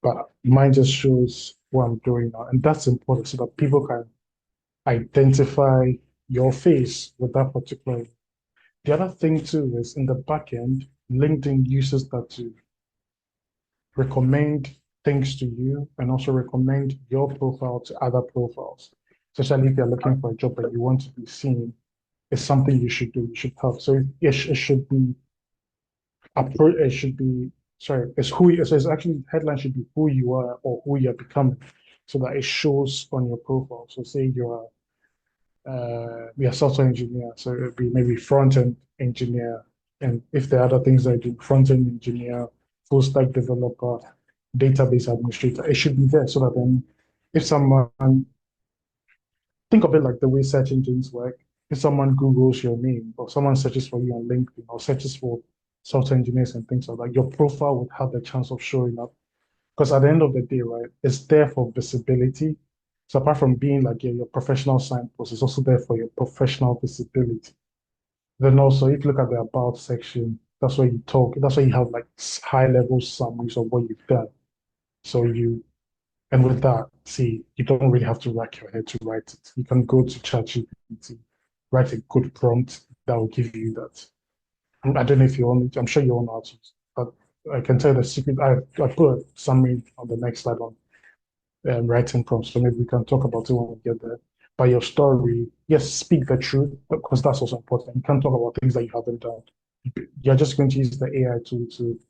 But mine just shows what I'm doing now. And that's important so that people can identify your face with that particular. The other thing too is in the back end, LinkedIn uses that to recommend things to you and also recommend your profile to other profiles. Especially if you're looking for a job that you want to be seen, it's something you should do. You should have. So it should be it should be sorry. It's who you, so it's actually headline should be who you are or who you're becoming, so that it shows on your profile. So say you're a software engineer, so it'd be maybe front end engineer, and if there are other things I do, front end engineer, full stack developer, database administrator, it should be there so that then if someone think of it like the way search engines work. If someone Googles your name or someone searches for you on LinkedIn or searches for software engineers and things like that, your profile would have the chance of showing up. Because at the end of the day, right, it's there for visibility. So apart from being like your professional signpost, it's also there for your professional visibility. Then also, if you look at the about section, that's where you talk. That's where you have like high level summaries of what you've done. So and with that, see, you don't really have to rack your head to write it. You can go to ChatGPT, write a good prompt that will give you that. I don't know if you want, I'm sure you all know how to, but I can tell you the secret. I put a summary on the next slide on writing prompts, so maybe we can talk about it when we get there. But your story, yes, speak the truth, because that's also important. You can't talk about things that you haven't done. You're just going to use the AI tool to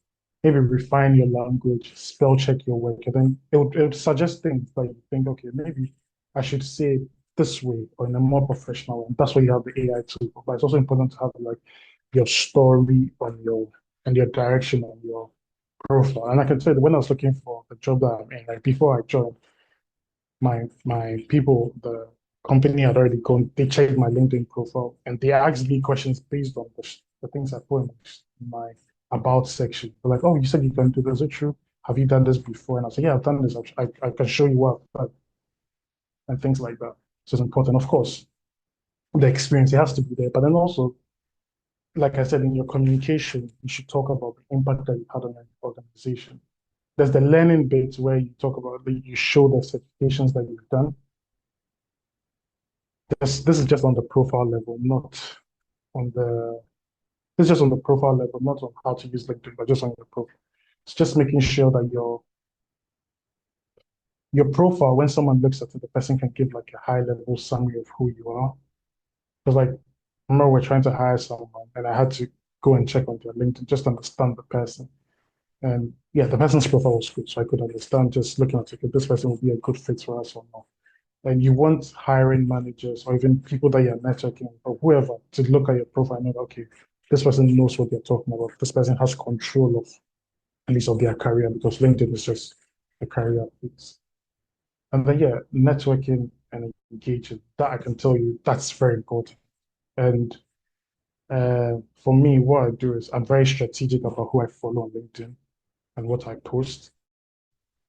maybe refine your language, spell check your work, and then it would suggest things that you think, okay, maybe I should say it this way or in a more professional way. That's why you have the AI tool. But it's also important to have like your story on your and your direction on your profile. And I can tell you, when I was looking for the job that I'm in, like before I joined, my people, company had already gone, they checked my LinkedIn profile and they asked me questions based on the things I put in my about section. They're like, oh, you said you can do this. Is it true? Have you done this before? And I was like, yeah, I've done this. I can show you what I've done and things like that. So it's important. Of course, the experience, it has to be there. But then also, like I said, in your communication, you should talk about the impact that you had on an organization. There's the learning bit where you talk about, you show the certifications that you've done. This is just on the profile level, not on the, this is just on the profile level, not on how to use LinkedIn, but just on your profile. It's just making sure that your profile, when someone looks at it, the person can give like a high level summary of who you are. Because like, I remember we're trying to hire someone and I had to go and check on their LinkedIn just to understand the person. And yeah, the person's profile was good. So I could understand just looking at it, okay, this person would be a good fit for us or not. And you want hiring managers or even people that you're networking or whoever to look at your profile and know, okay, this person knows what they're talking about. This person has control of at least of their career because LinkedIn is just a career piece. And then yeah, networking and engaging, that I can tell you that's very important. And for me, what I do is I'm very strategic about who I follow on LinkedIn and what I post.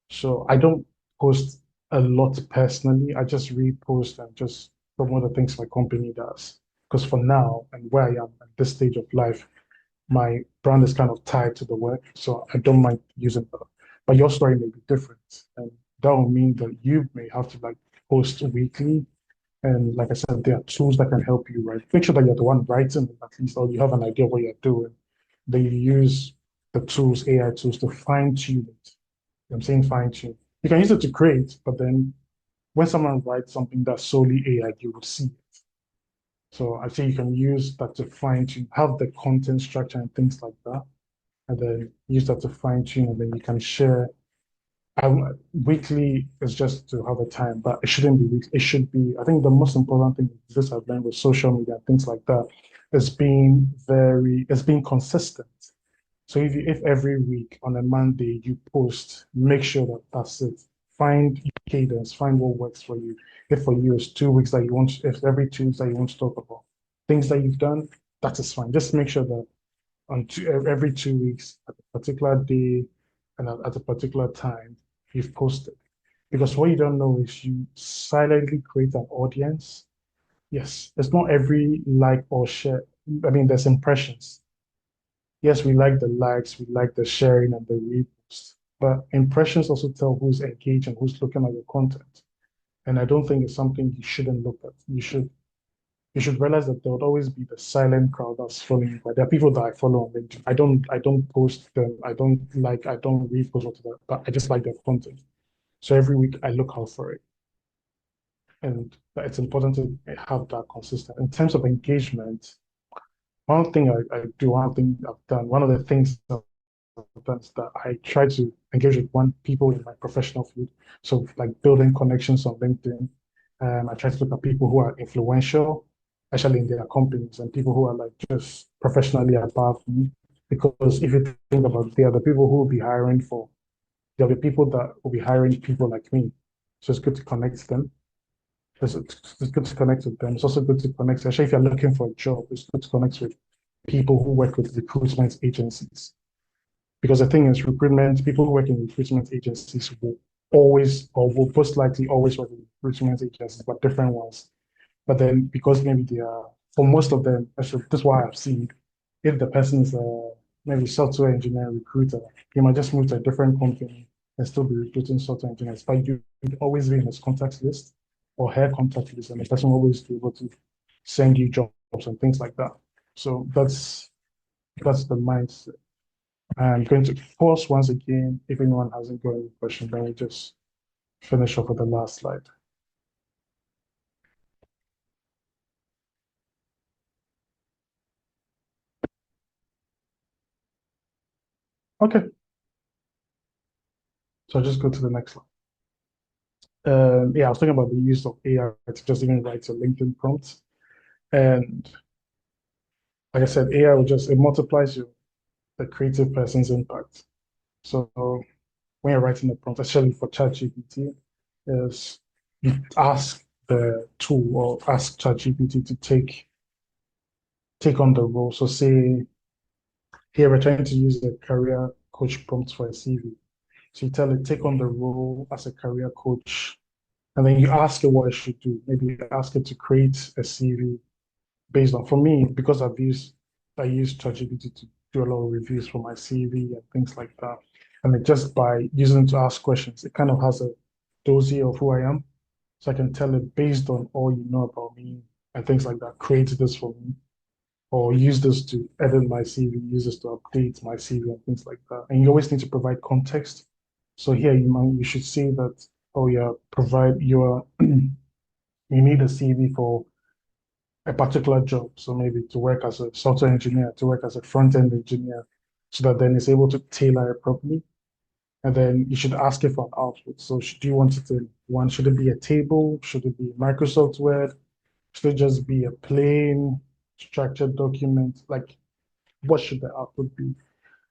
So I don't post a lot personally. I just repost and just promote the things my company does. Because for now and where I am at this stage of life, my brand is kind of tied to the work. So I don't mind using that. But your story may be different. And that will mean that you may have to like post weekly. And like I said, there are tools that can help you write. Make sure that you're the one writing at least, or you have an idea of what you're doing. Then you use the tools, AI tools, to fine tune it. I'm saying fine tune. You can use it to create, but then when someone writes something that's solely AI, you will see it. So I say you can use that to fine tune, have the content structure and things like that, and then use that to fine tune, and then you can share. Weekly is just to have a time, but it shouldn't be weekly. It should be. I think the most important thing is this I've learned with social media and things like that is being consistent. So if every week on a Monday you post, make sure that that's it. Find your cadence, find what works for you. If for you it's 2 weeks that you want, if every 2 weeks that you want to talk about things that you've done, that is fine. Just make sure that every 2 weeks at a particular day and at a particular time you've posted. Because what you don't know is you silently create an audience. Yes, it's not every like or share. I mean, there's impressions. Yes, we like the likes, we like the sharing and the reposts, but impressions also tell who's engaged and who's looking at your content. And I don't think it's something you shouldn't look at. You should realize that there would always be the silent crowd that's following you. But there are people that I follow on LinkedIn. I don't post them. I don't repost whatever, but I just like their content. So every week I look out for it. And it's important to have that consistent. In terms of engagement, one thing I do, one thing I've done, one of the things that's that I try to engage with one people in my professional field. So like building connections on LinkedIn. I try to look at people who are influential, especially in their companies, and people who are like just professionally above me. Because if you think about it, they are the people who will be hiring for, they'll be people that will be hiring people like me. So it's good to connect them. It's good to connect with them. It's also good to connect, especially if you're looking for a job, it's good to connect with people who work with recruitment agencies. Because the thing is, recruitment, people who work in recruitment agencies will always, or will most likely always work with recruitment agencies, but different ones. But then because maybe they are, for most of them, actually, this is why I've seen, if the person is a maybe software engineer recruiter, he might just move to a different company and still be recruiting software engineers. But you'd always be in his contact list or her contact list, and the person will always be able to send you jobs and things like that. So that's the mindset. I'm going to pause once again. If anyone hasn't got any question, then we just finish off with the last slide. Okay, so I'll just go to the next slide. Yeah, I was talking about the use of AI to just even write your LinkedIn prompts. And like I said, AI will just, it multiplies the creative person's impact. So when you're writing a prompt, especially for ChatGPT, is you ask the tool or ask ChatGPT to take on the role. So say here we're trying to use the career coach prompt for a CV. So you tell it, take on the role as a career coach, and then you ask it what it should do. Maybe you ask it to create a CV based on, for me, because I use ChatGPT to do a lot of reviews for my CV and things like that. And then just by using it to ask questions, it kind of has a dossier of who I am. So I can tell it based on all you know about me and things like that, create this for me, or use this to edit my CV, use this to update my CV and things like that. And you always need to provide context. So here you should say that, oh yeah, provide your you need a CV for a particular job. So maybe to work as a software engineer, to work as a front-end engineer, so that then it's able to tailor it properly. And then you should ask it for an output. So do you want it in one? Should it be a table? Should it be Microsoft Word? Should it just be a plain structured document? Like, what should the output be?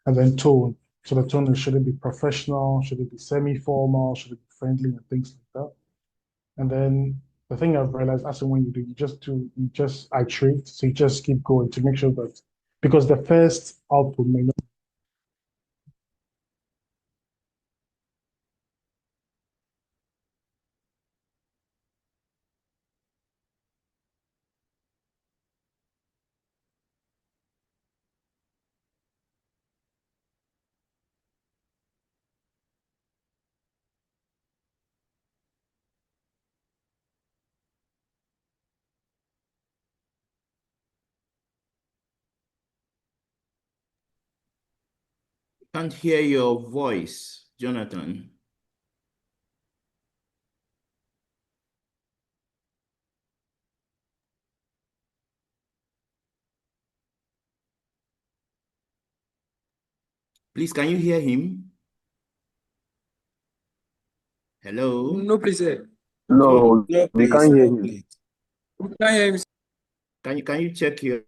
And then tone. So the tone is, should it be professional? Should it be semi-formal? Should it be friendly and things like that? And then the thing I've realized as and when you do, you just iterate. So you just keep going to make sure that, because the first output may not. Can't hear your voice, Jonathan. Please, can you hear him? Hello? No, please. No, No, we please. can't hear No, him. please. We can't hear him. Can you check your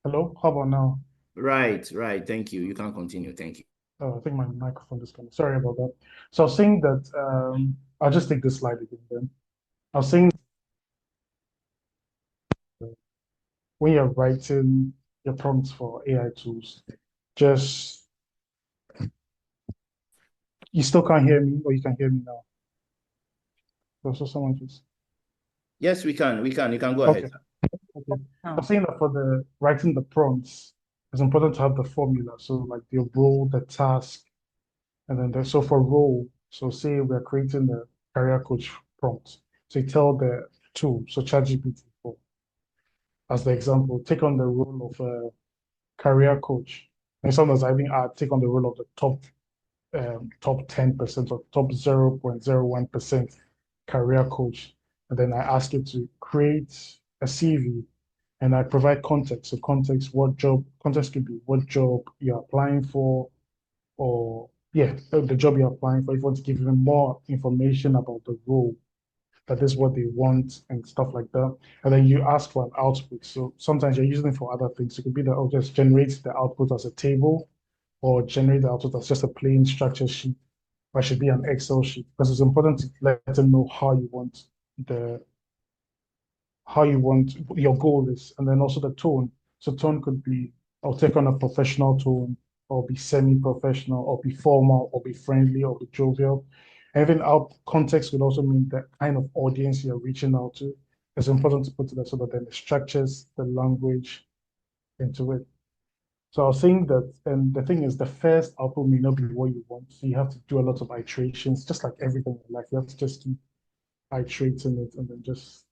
Hello? How about now? right? Thank you. You can continue. Thank you. Oh, I think my microphone disconnected. Sorry about that. So I was saying that I'll just take this slide again then. I was saying when you're writing your prompts for AI tools, just you still can't hear me, or you can hear me now. So someone just Yes, we can. You can go okay. ahead. Okay. I'm saying that for the writing the prompts, it's important to have the formula. So like the role, the task, and then so for role, so say we're creating the career coach prompt. So you tell the tool, so ChatGPT for as the example, take on the role of a career coach. And sometimes I even add take on the role of the top 10% or top 0.01% career coach. And then I ask it to create a CV and I provide context. So context could be what job you're applying for, or yeah, the job you're applying for. If you want to give them more information about the role, that is what they want and stuff like that. And then you ask for an output. So sometimes you're using it for other things. It could be that, oh, just generate the output as a table or generate the output as just a plain structure sheet, or it should be an Excel sheet, because it's important to let them know the how you want your goal is, and then also the tone. So tone could be, I'll take on a professional tone, or be semi-professional, or be formal, or be friendly, or be jovial. And even our context would also mean the kind of audience you're reaching out to. It's important to put it there so that then it structures the language into it. So I was saying that, and the thing is, the first output may not be what you want. So you have to do a lot of iterations, just like everything in life. You have to just keep iterating it and then just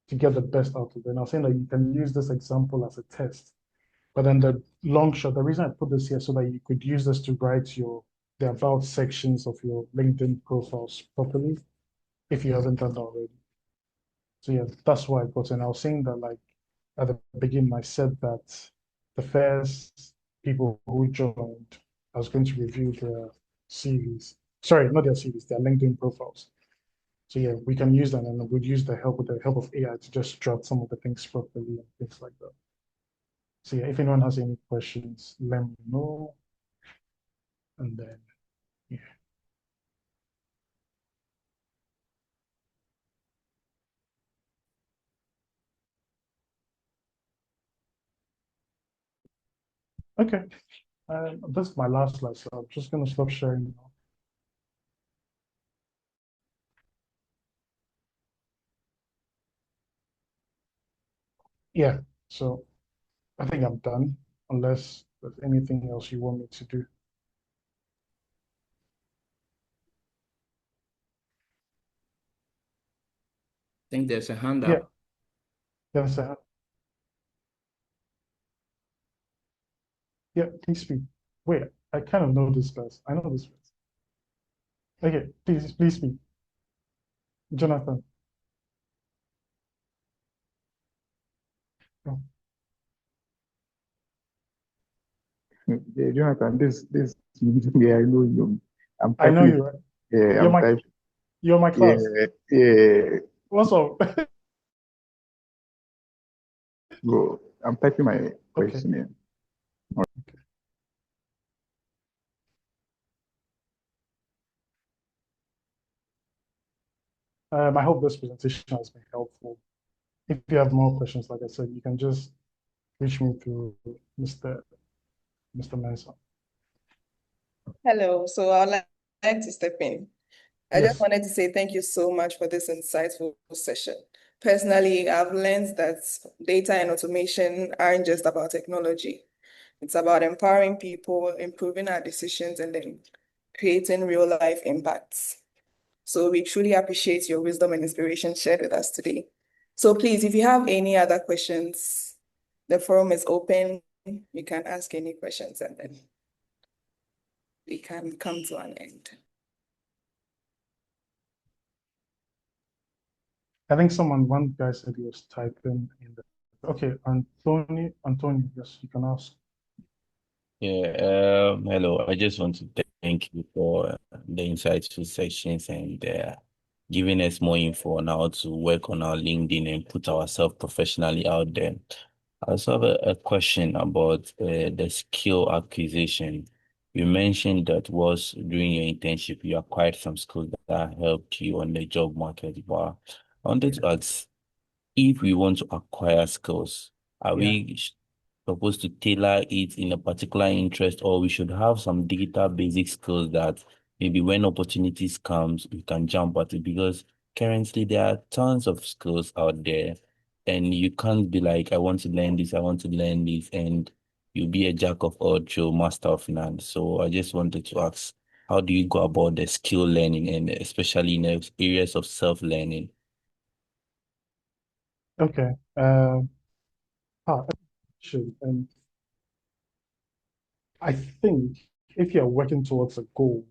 to get the best out of it. And I was saying that you can use this example as a test. But then the long shot, the reason I put this here so that you could use this to write the about sections of your LinkedIn profiles properly, if you haven't done that already. So yeah, that's why I got it. And I was saying that like at the beginning, I said that the first people who joined, I was going to review their CVs. Sorry, not their CVs, their LinkedIn profiles. So yeah, we can use that, and we'd use the help with the help of AI to just draft some of the things properly and things like that. So yeah, if anyone has any questions, let me know. And then, yeah. Okay. This is my last slide, so I'm just going to stop sharing now. Yeah, so I think I'm done, unless there's anything else you want me to do. I think there's a hand Yeah, up. yes, yeah, please speak. Wait, I kind of know this guys. I know this guys. Okay, please speak. Jonathan. Oh, Yeah, Jonathan, this yeah, I know you. I'm I know typing. you, right? Yeah, You're I'm my typing. you're my Yeah, class. yeah. What's up? Bro, I'm typing my Okay. question in. I hope this presentation has been helpful. If you have more questions, like I said, you can just reach me through Mr. Mensah. Hello, so I'd like to step in. I just Yes. wanted to say thank you so much for this insightful session. Personally, I've learned that data and automation aren't just about technology. It's about empowering people, improving our decisions, and then creating real life impacts. So we truly appreciate your wisdom and inspiration shared with us today. So please, if you have any other questions, the forum is open. You can ask any questions and then we can come to an end. I think one guy said he was typing in the. Okay, Anthony, yes, you can ask. Yeah, hello. I just want to thank you for the insightful sessions and giving us more info on how to work on our LinkedIn and put ourselves professionally out there. I also have a question about the skill acquisition. You mentioned that was during your internship, you acquired some skills that helped you on the job market. But I wanted to ask, if we want to acquire skills, are Yeah. we supposed to tailor it in a particular interest, or we should have some digital basic skills that maybe when opportunities comes, we can jump at it? Because currently there are tons of skills out there, and you can't be like, I want to learn this, I want to learn this, and you'll be a jack of all trades, master of none. So I just wanted to ask, how do you go about the skill learning, and especially in the areas of self-learning? Okay. Sure. And I think if you're working towards a goal,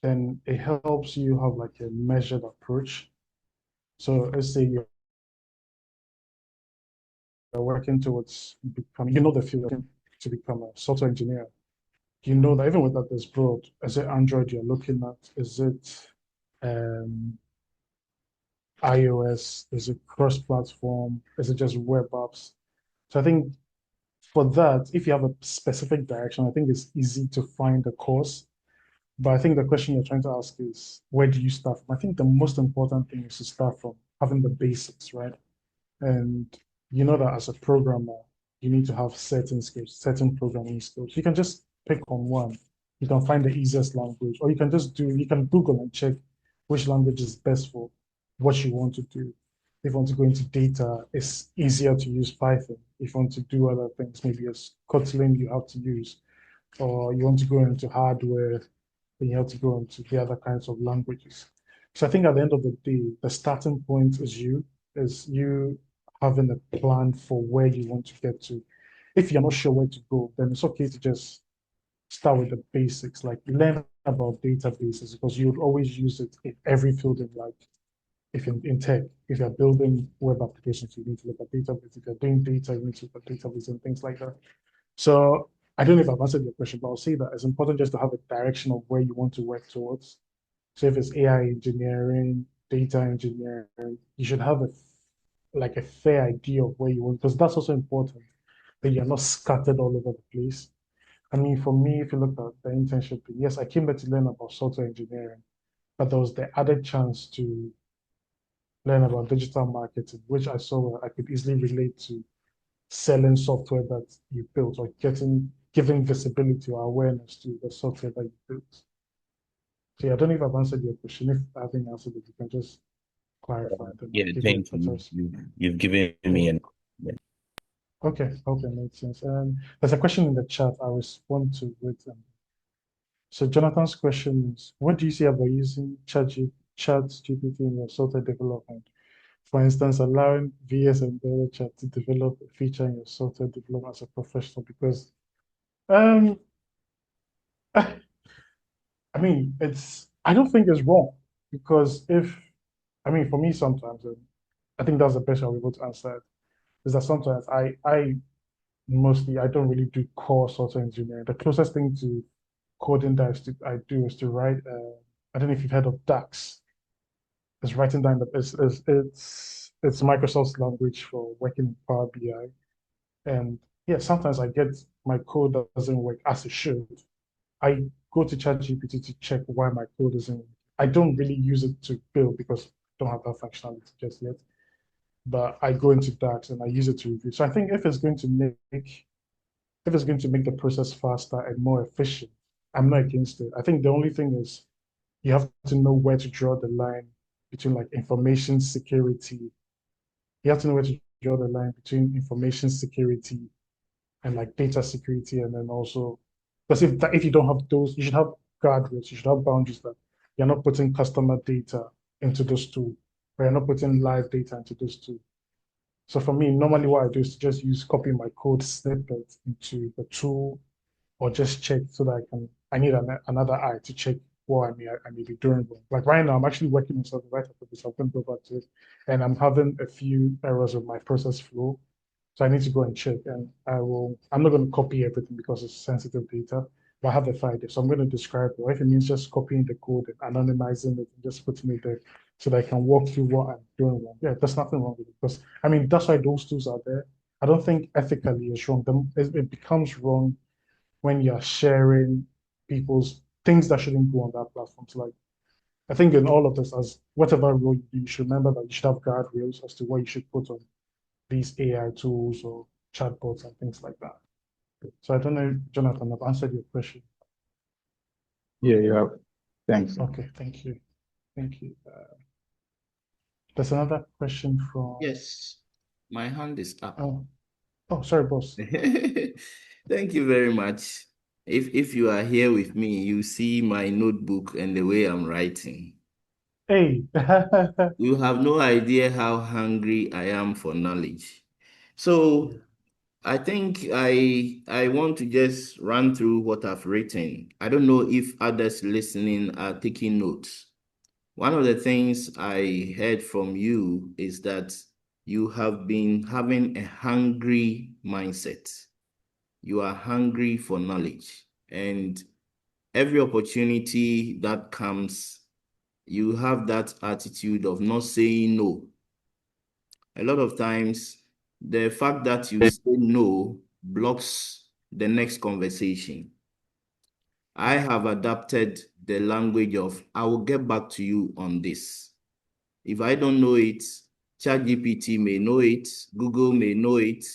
then it helps you have like a measured approach. So let's say you're working towards becoming, the field to become a software engineer. You know that even with that, there's broad. Is it Android you're looking at? Is it iOS? Is it cross-platform? Is it just web apps? So I think for that, if you have a specific direction, I think it's easy to find a course. But I think the question you're trying to ask is, where do you start from? I think the most important thing is to start from having the basics, right? And you know that as a programmer, you need to have certain skills, certain programming skills. You can just pick on one. You can find the easiest language, or you can Google and check which language is best for what you want to do. If you want to go into data, it's easier to use Python. If you want to do other things, maybe it's Kotlin you have to use, or you want to go into hardware, then you have to go into the other kinds of languages. So I think at the end of the day, the starting point is you having a plan for where you want to get to. If you're not sure where to go, then it's okay to just start with the basics, like learn about databases, because you would always use it in every field in life. If in tech, if you're building web applications, you need to look at database. If you're doing data, you need to look at database and things like that. So I don't know if I've answered your question, but I'll say that it's important just to have a direction of where you want to work towards. So if it's AI engineering, data engineering, you should have a fair idea of where you want, because that's also important. that you're not scattered all over the place. I mean, for me, if you look at the internship, yes, I came there to learn about software engineering, but there was the added chance to learn about digital marketing, which I saw I could easily relate to selling software that you built or giving visibility or awareness to the software that you built. So yeah, I don't know if I've answered your question. If I haven't answered it, you can just clarify, then I'll Yeah, give you a thank better you. response. You've given me an yeah. Okay, okay, makes sense. There's a question in the chat. I'll respond to it. So Jonathan's question is, what do you see about using ChatGPT in your software development? For instance, allowing VS and Embedded Chat to develop a feature in your software development as a professional, because um I mean I don't think it's wrong, because I mean, for me sometimes, I think that's the best I'll be able to answer it, is that sometimes I don't really do core software engineering. The closest thing to coding that I do is to write. I don't know if you've heard of DAX. It's writing down it's Microsoft's language for working in Power BI. And yeah, sometimes I get my code that doesn't work as it should. I go to ChatGPT to check why my code isn't working. I don't really use it to build because I don't have that functionality just yet. But I go into DAX and I use it to review. So I think if it's going to make the process faster and more efficient, I'm not against it. I think the only thing is you have to know where to draw the line between like information security. You have to know where to draw the line between information security and like data security, and then also because if you don't have those, you should have guardrails, you should have boundaries that you're not putting customer data into those tools, or you're not putting live data into those tools. So for me, normally what I do is to just use copy my code snippet into the tool or just check so that I need another eye to check what I may be doing wrong. Like right now, I'm actually working on something right after this. I'm going to go back to it, and I'm having a few errors with my process flow. So I need to go and check, and I'm not going to copy everything because it's sensitive data, but I have the file there. So I'm going to describe it. Or if it means just copying the code and anonymizing it and just putting it there so that I can walk through what I'm doing wrong. Yeah, there's nothing wrong with it, because I mean, that's why those tools are there. I don't think ethically it's wrong. It becomes wrong when you're sharing people's things that shouldn't go on that platform. So like, I think in all of this, as whatever role you do, you should remember that you should have guardrails as to what you should put on these AI tools or chatbots and things like that. So I don't know, Jonathan, I've answered your question. Yeah, you have. Thanks. Okay, thank you. Thank you. There's another question from. Yes, my hand is up. Oh, sorry, boss. Thank you very much. If you are here with me, you see my notebook and the way I'm writing. Hey. You have no idea how hungry I am for knowledge. So I think I want to just run through what I've written. I don't know if others listening are taking notes. One of the things I heard from you is that you have been having a hungry mindset. You are hungry for knowledge, and every opportunity that comes, you have that attitude of not saying no. A lot of times, the fact that you say no blocks the next conversation. I have adapted the language of, I will get back to you on this. If I don't know it, ChatGPT may know it, Google may know it,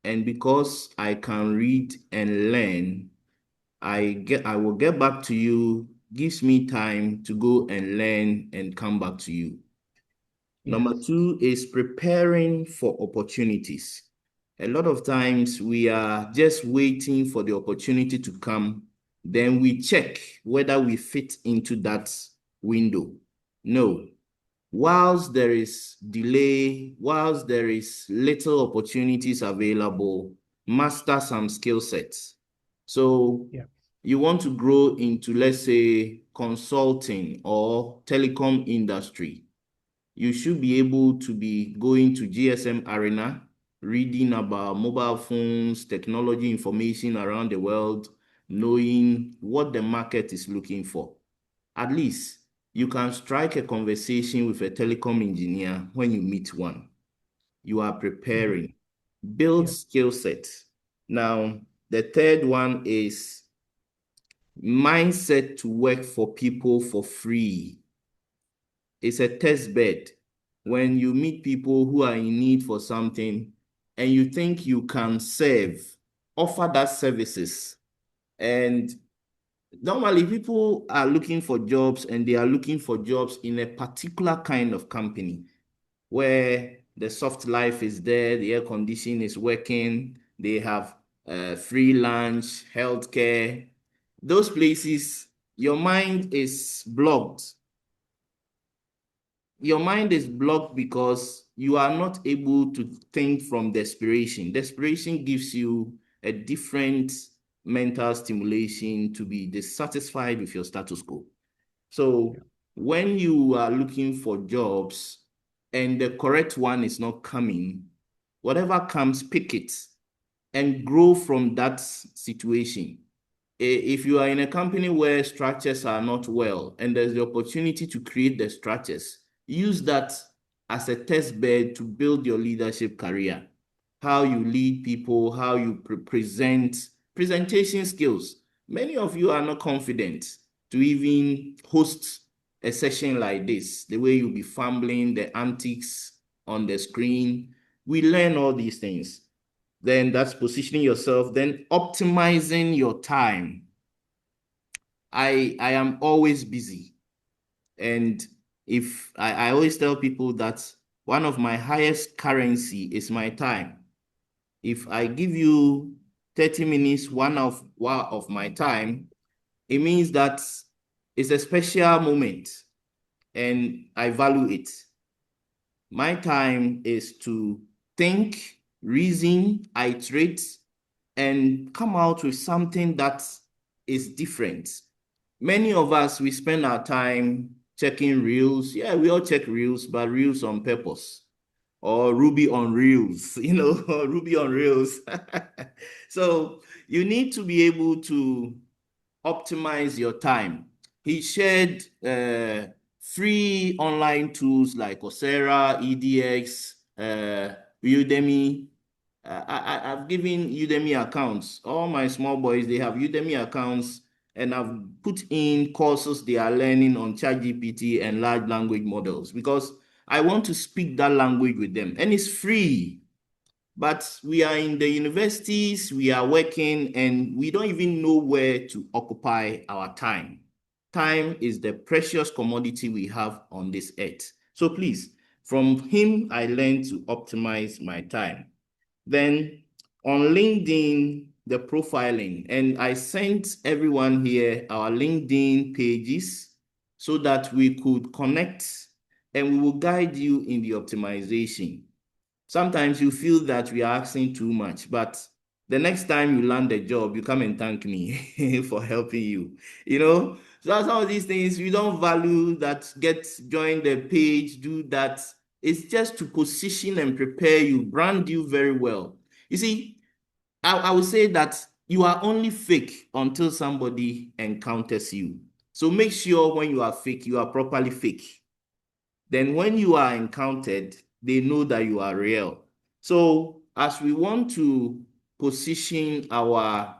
and because I can read and learn, I will get back to you, gives me time to go and learn and come back to you. Number two is preparing for opportunities. A lot of times we are just waiting for the opportunity to come. Then we check whether we fit into that window. No. Whilst there is delay, whilst there is little opportunities available, master some skill sets. So you want to grow into, let's say, consulting or telecom industry. You should be able to be going to GSM Arena, reading about mobile phones, technology information around the world, knowing what the market is looking for. At least you can strike a conversation with a telecom engineer when you meet one. You are preparing. Build skill sets. Now, the third one is mindset to work for people for free. It's a test bed. When you meet people who are in need for something and you think you can serve, offer that services. And normally people are looking for jobs, and they are looking for jobs in a particular kind of company where the soft life is there, the air conditioning is working, they have free lunch, healthcare. Those places, your mind is blocked. Your mind is blocked because you are not able to think from desperation. Desperation gives you a different mental stimulation to be dissatisfied with your status quo. So when you are looking for jobs and the correct one is not coming, whatever comes, pick it and grow from that situation. If you are in a company where structures are not well and there's the opportunity to create the structures, use that as a test bed to build your leadership career. How you lead people, how you presentation skills. Many of you are not confident to even host a session like this, the way you'll be fumbling, the antics on the screen. We learn all these things. Then that's positioning yourself, then optimizing your time. I am always busy. And if I always tell people that one of my highest currency is my time. If I give you 30 minutes, one of my time, it means that it's a special moment and I value it. My time is to think, reason, iterate, and come out with something that is different. Many of us, we spend our time checking reels. Yeah, we all check reels, but reels on purpose. Or Ruby on Reels, Ruby on Reels. So you need to be able to optimize your time. He shared free online tools like Coursera, EDX, Udemy. I've given Udemy accounts. All my small boys, they have Udemy accounts, and I've put in courses they are learning on ChatGPT and large language models because I want to speak that language with them, and it's free. But we are in the universities, we are working, and we don't even know where to occupy our time. Time is the precious commodity we have on this earth. So please, from him, I learned to optimize my time. Then on LinkedIn, the profiling, and I sent everyone here our LinkedIn pages so that we could connect and we will guide you in the optimization. Sometimes you feel that we are asking too much, but the next time you land a job, you come and thank me for helping you. So some of these things you don't value that, join the page, do that. It's just to position and prepare you, brand you very well. You see, I would say that you are only fake until somebody encounters you. So make sure when you are fake, you are properly fake. Then when you are encountered, they know that you are real. So as we want to position our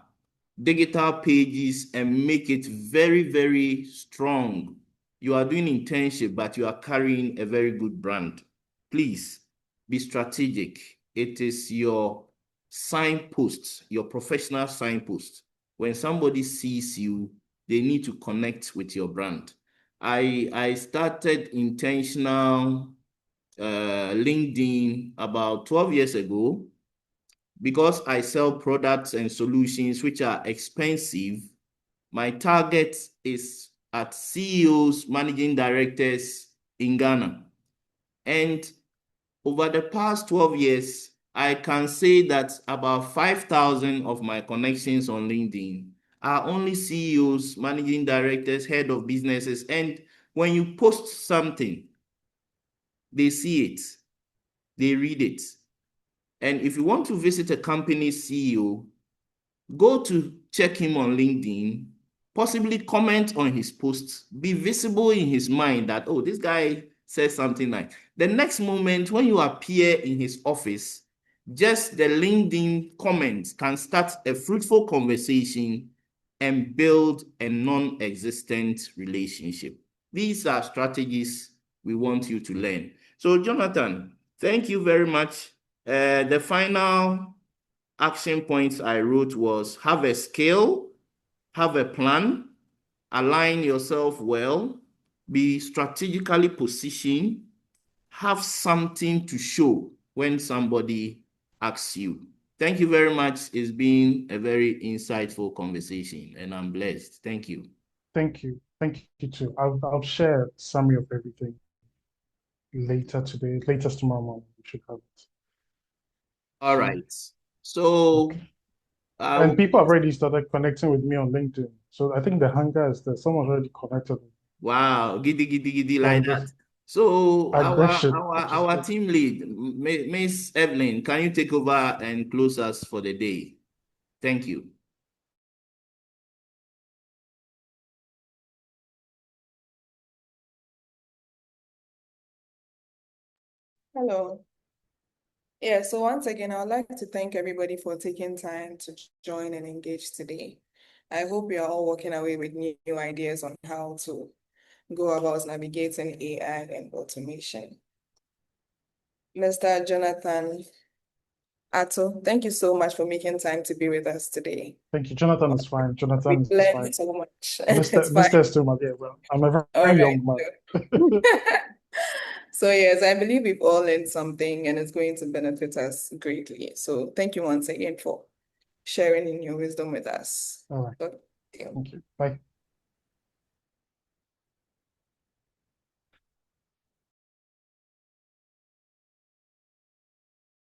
digital pages and make it very, very strong, you are doing internship, but you are carrying a very good brand. Please be strategic. It is your signpost, your professional signpost. When somebody sees you, they need to connect with your brand. I started intentional LinkedIn about 12 years ago because I sell products and solutions which are expensive. My target is at CEOs, managing directors in Ghana. And over the past 12 years, I can say that about 5,000 of my connections on LinkedIn are only CEOs, managing directors, head of businesses. And when you post something, they see it, they read it. And if you want to visit a company's CEO, go to check him on LinkedIn, possibly comment on his posts, be visible in his mind that, this guy says something like, the next moment when you appear in his office, Just the LinkedIn comments can start a fruitful conversation and build a non-existent relationship. These are strategies we want you to learn. So, Jonathan, thank you very much. The final action points I wrote was have a skill, have a plan, align yourself well, be strategically positioned, have something to show when somebody asks you. Thank you very much. It's been a very insightful conversation, and I'm blessed. Thank you. Thank you. Thank you too. I'll share a summary of everything later today, latest tomorrow morning. We should have it. All right. So, Okay. And people have already started connecting with me on LinkedIn. So I think the hunger is there. Someone's already connected. wow, giddy like this that. So aggression, our which is team lead, Miss Evelyn, can you take over and close us for the day? Thank you. Hello. Yeah, so once again, I would like to thank everybody for taking time to join and engage today. I hope you are all walking away with new ideas on how to go about navigating AI and automation. Mr. Jonathan Atto, thank you so much for making time to be with us today. Thank you. Jonathan is fine. Jonathan We've is learned fine. so much. Mr. It's fine. Mr. is still my dear. Well, I'm a All very right. young man. So yes, I believe we've all learned something and it's going to benefit us greatly. So thank you once again for sharing in your wisdom with us. All right. Okay. Thank you. Bye.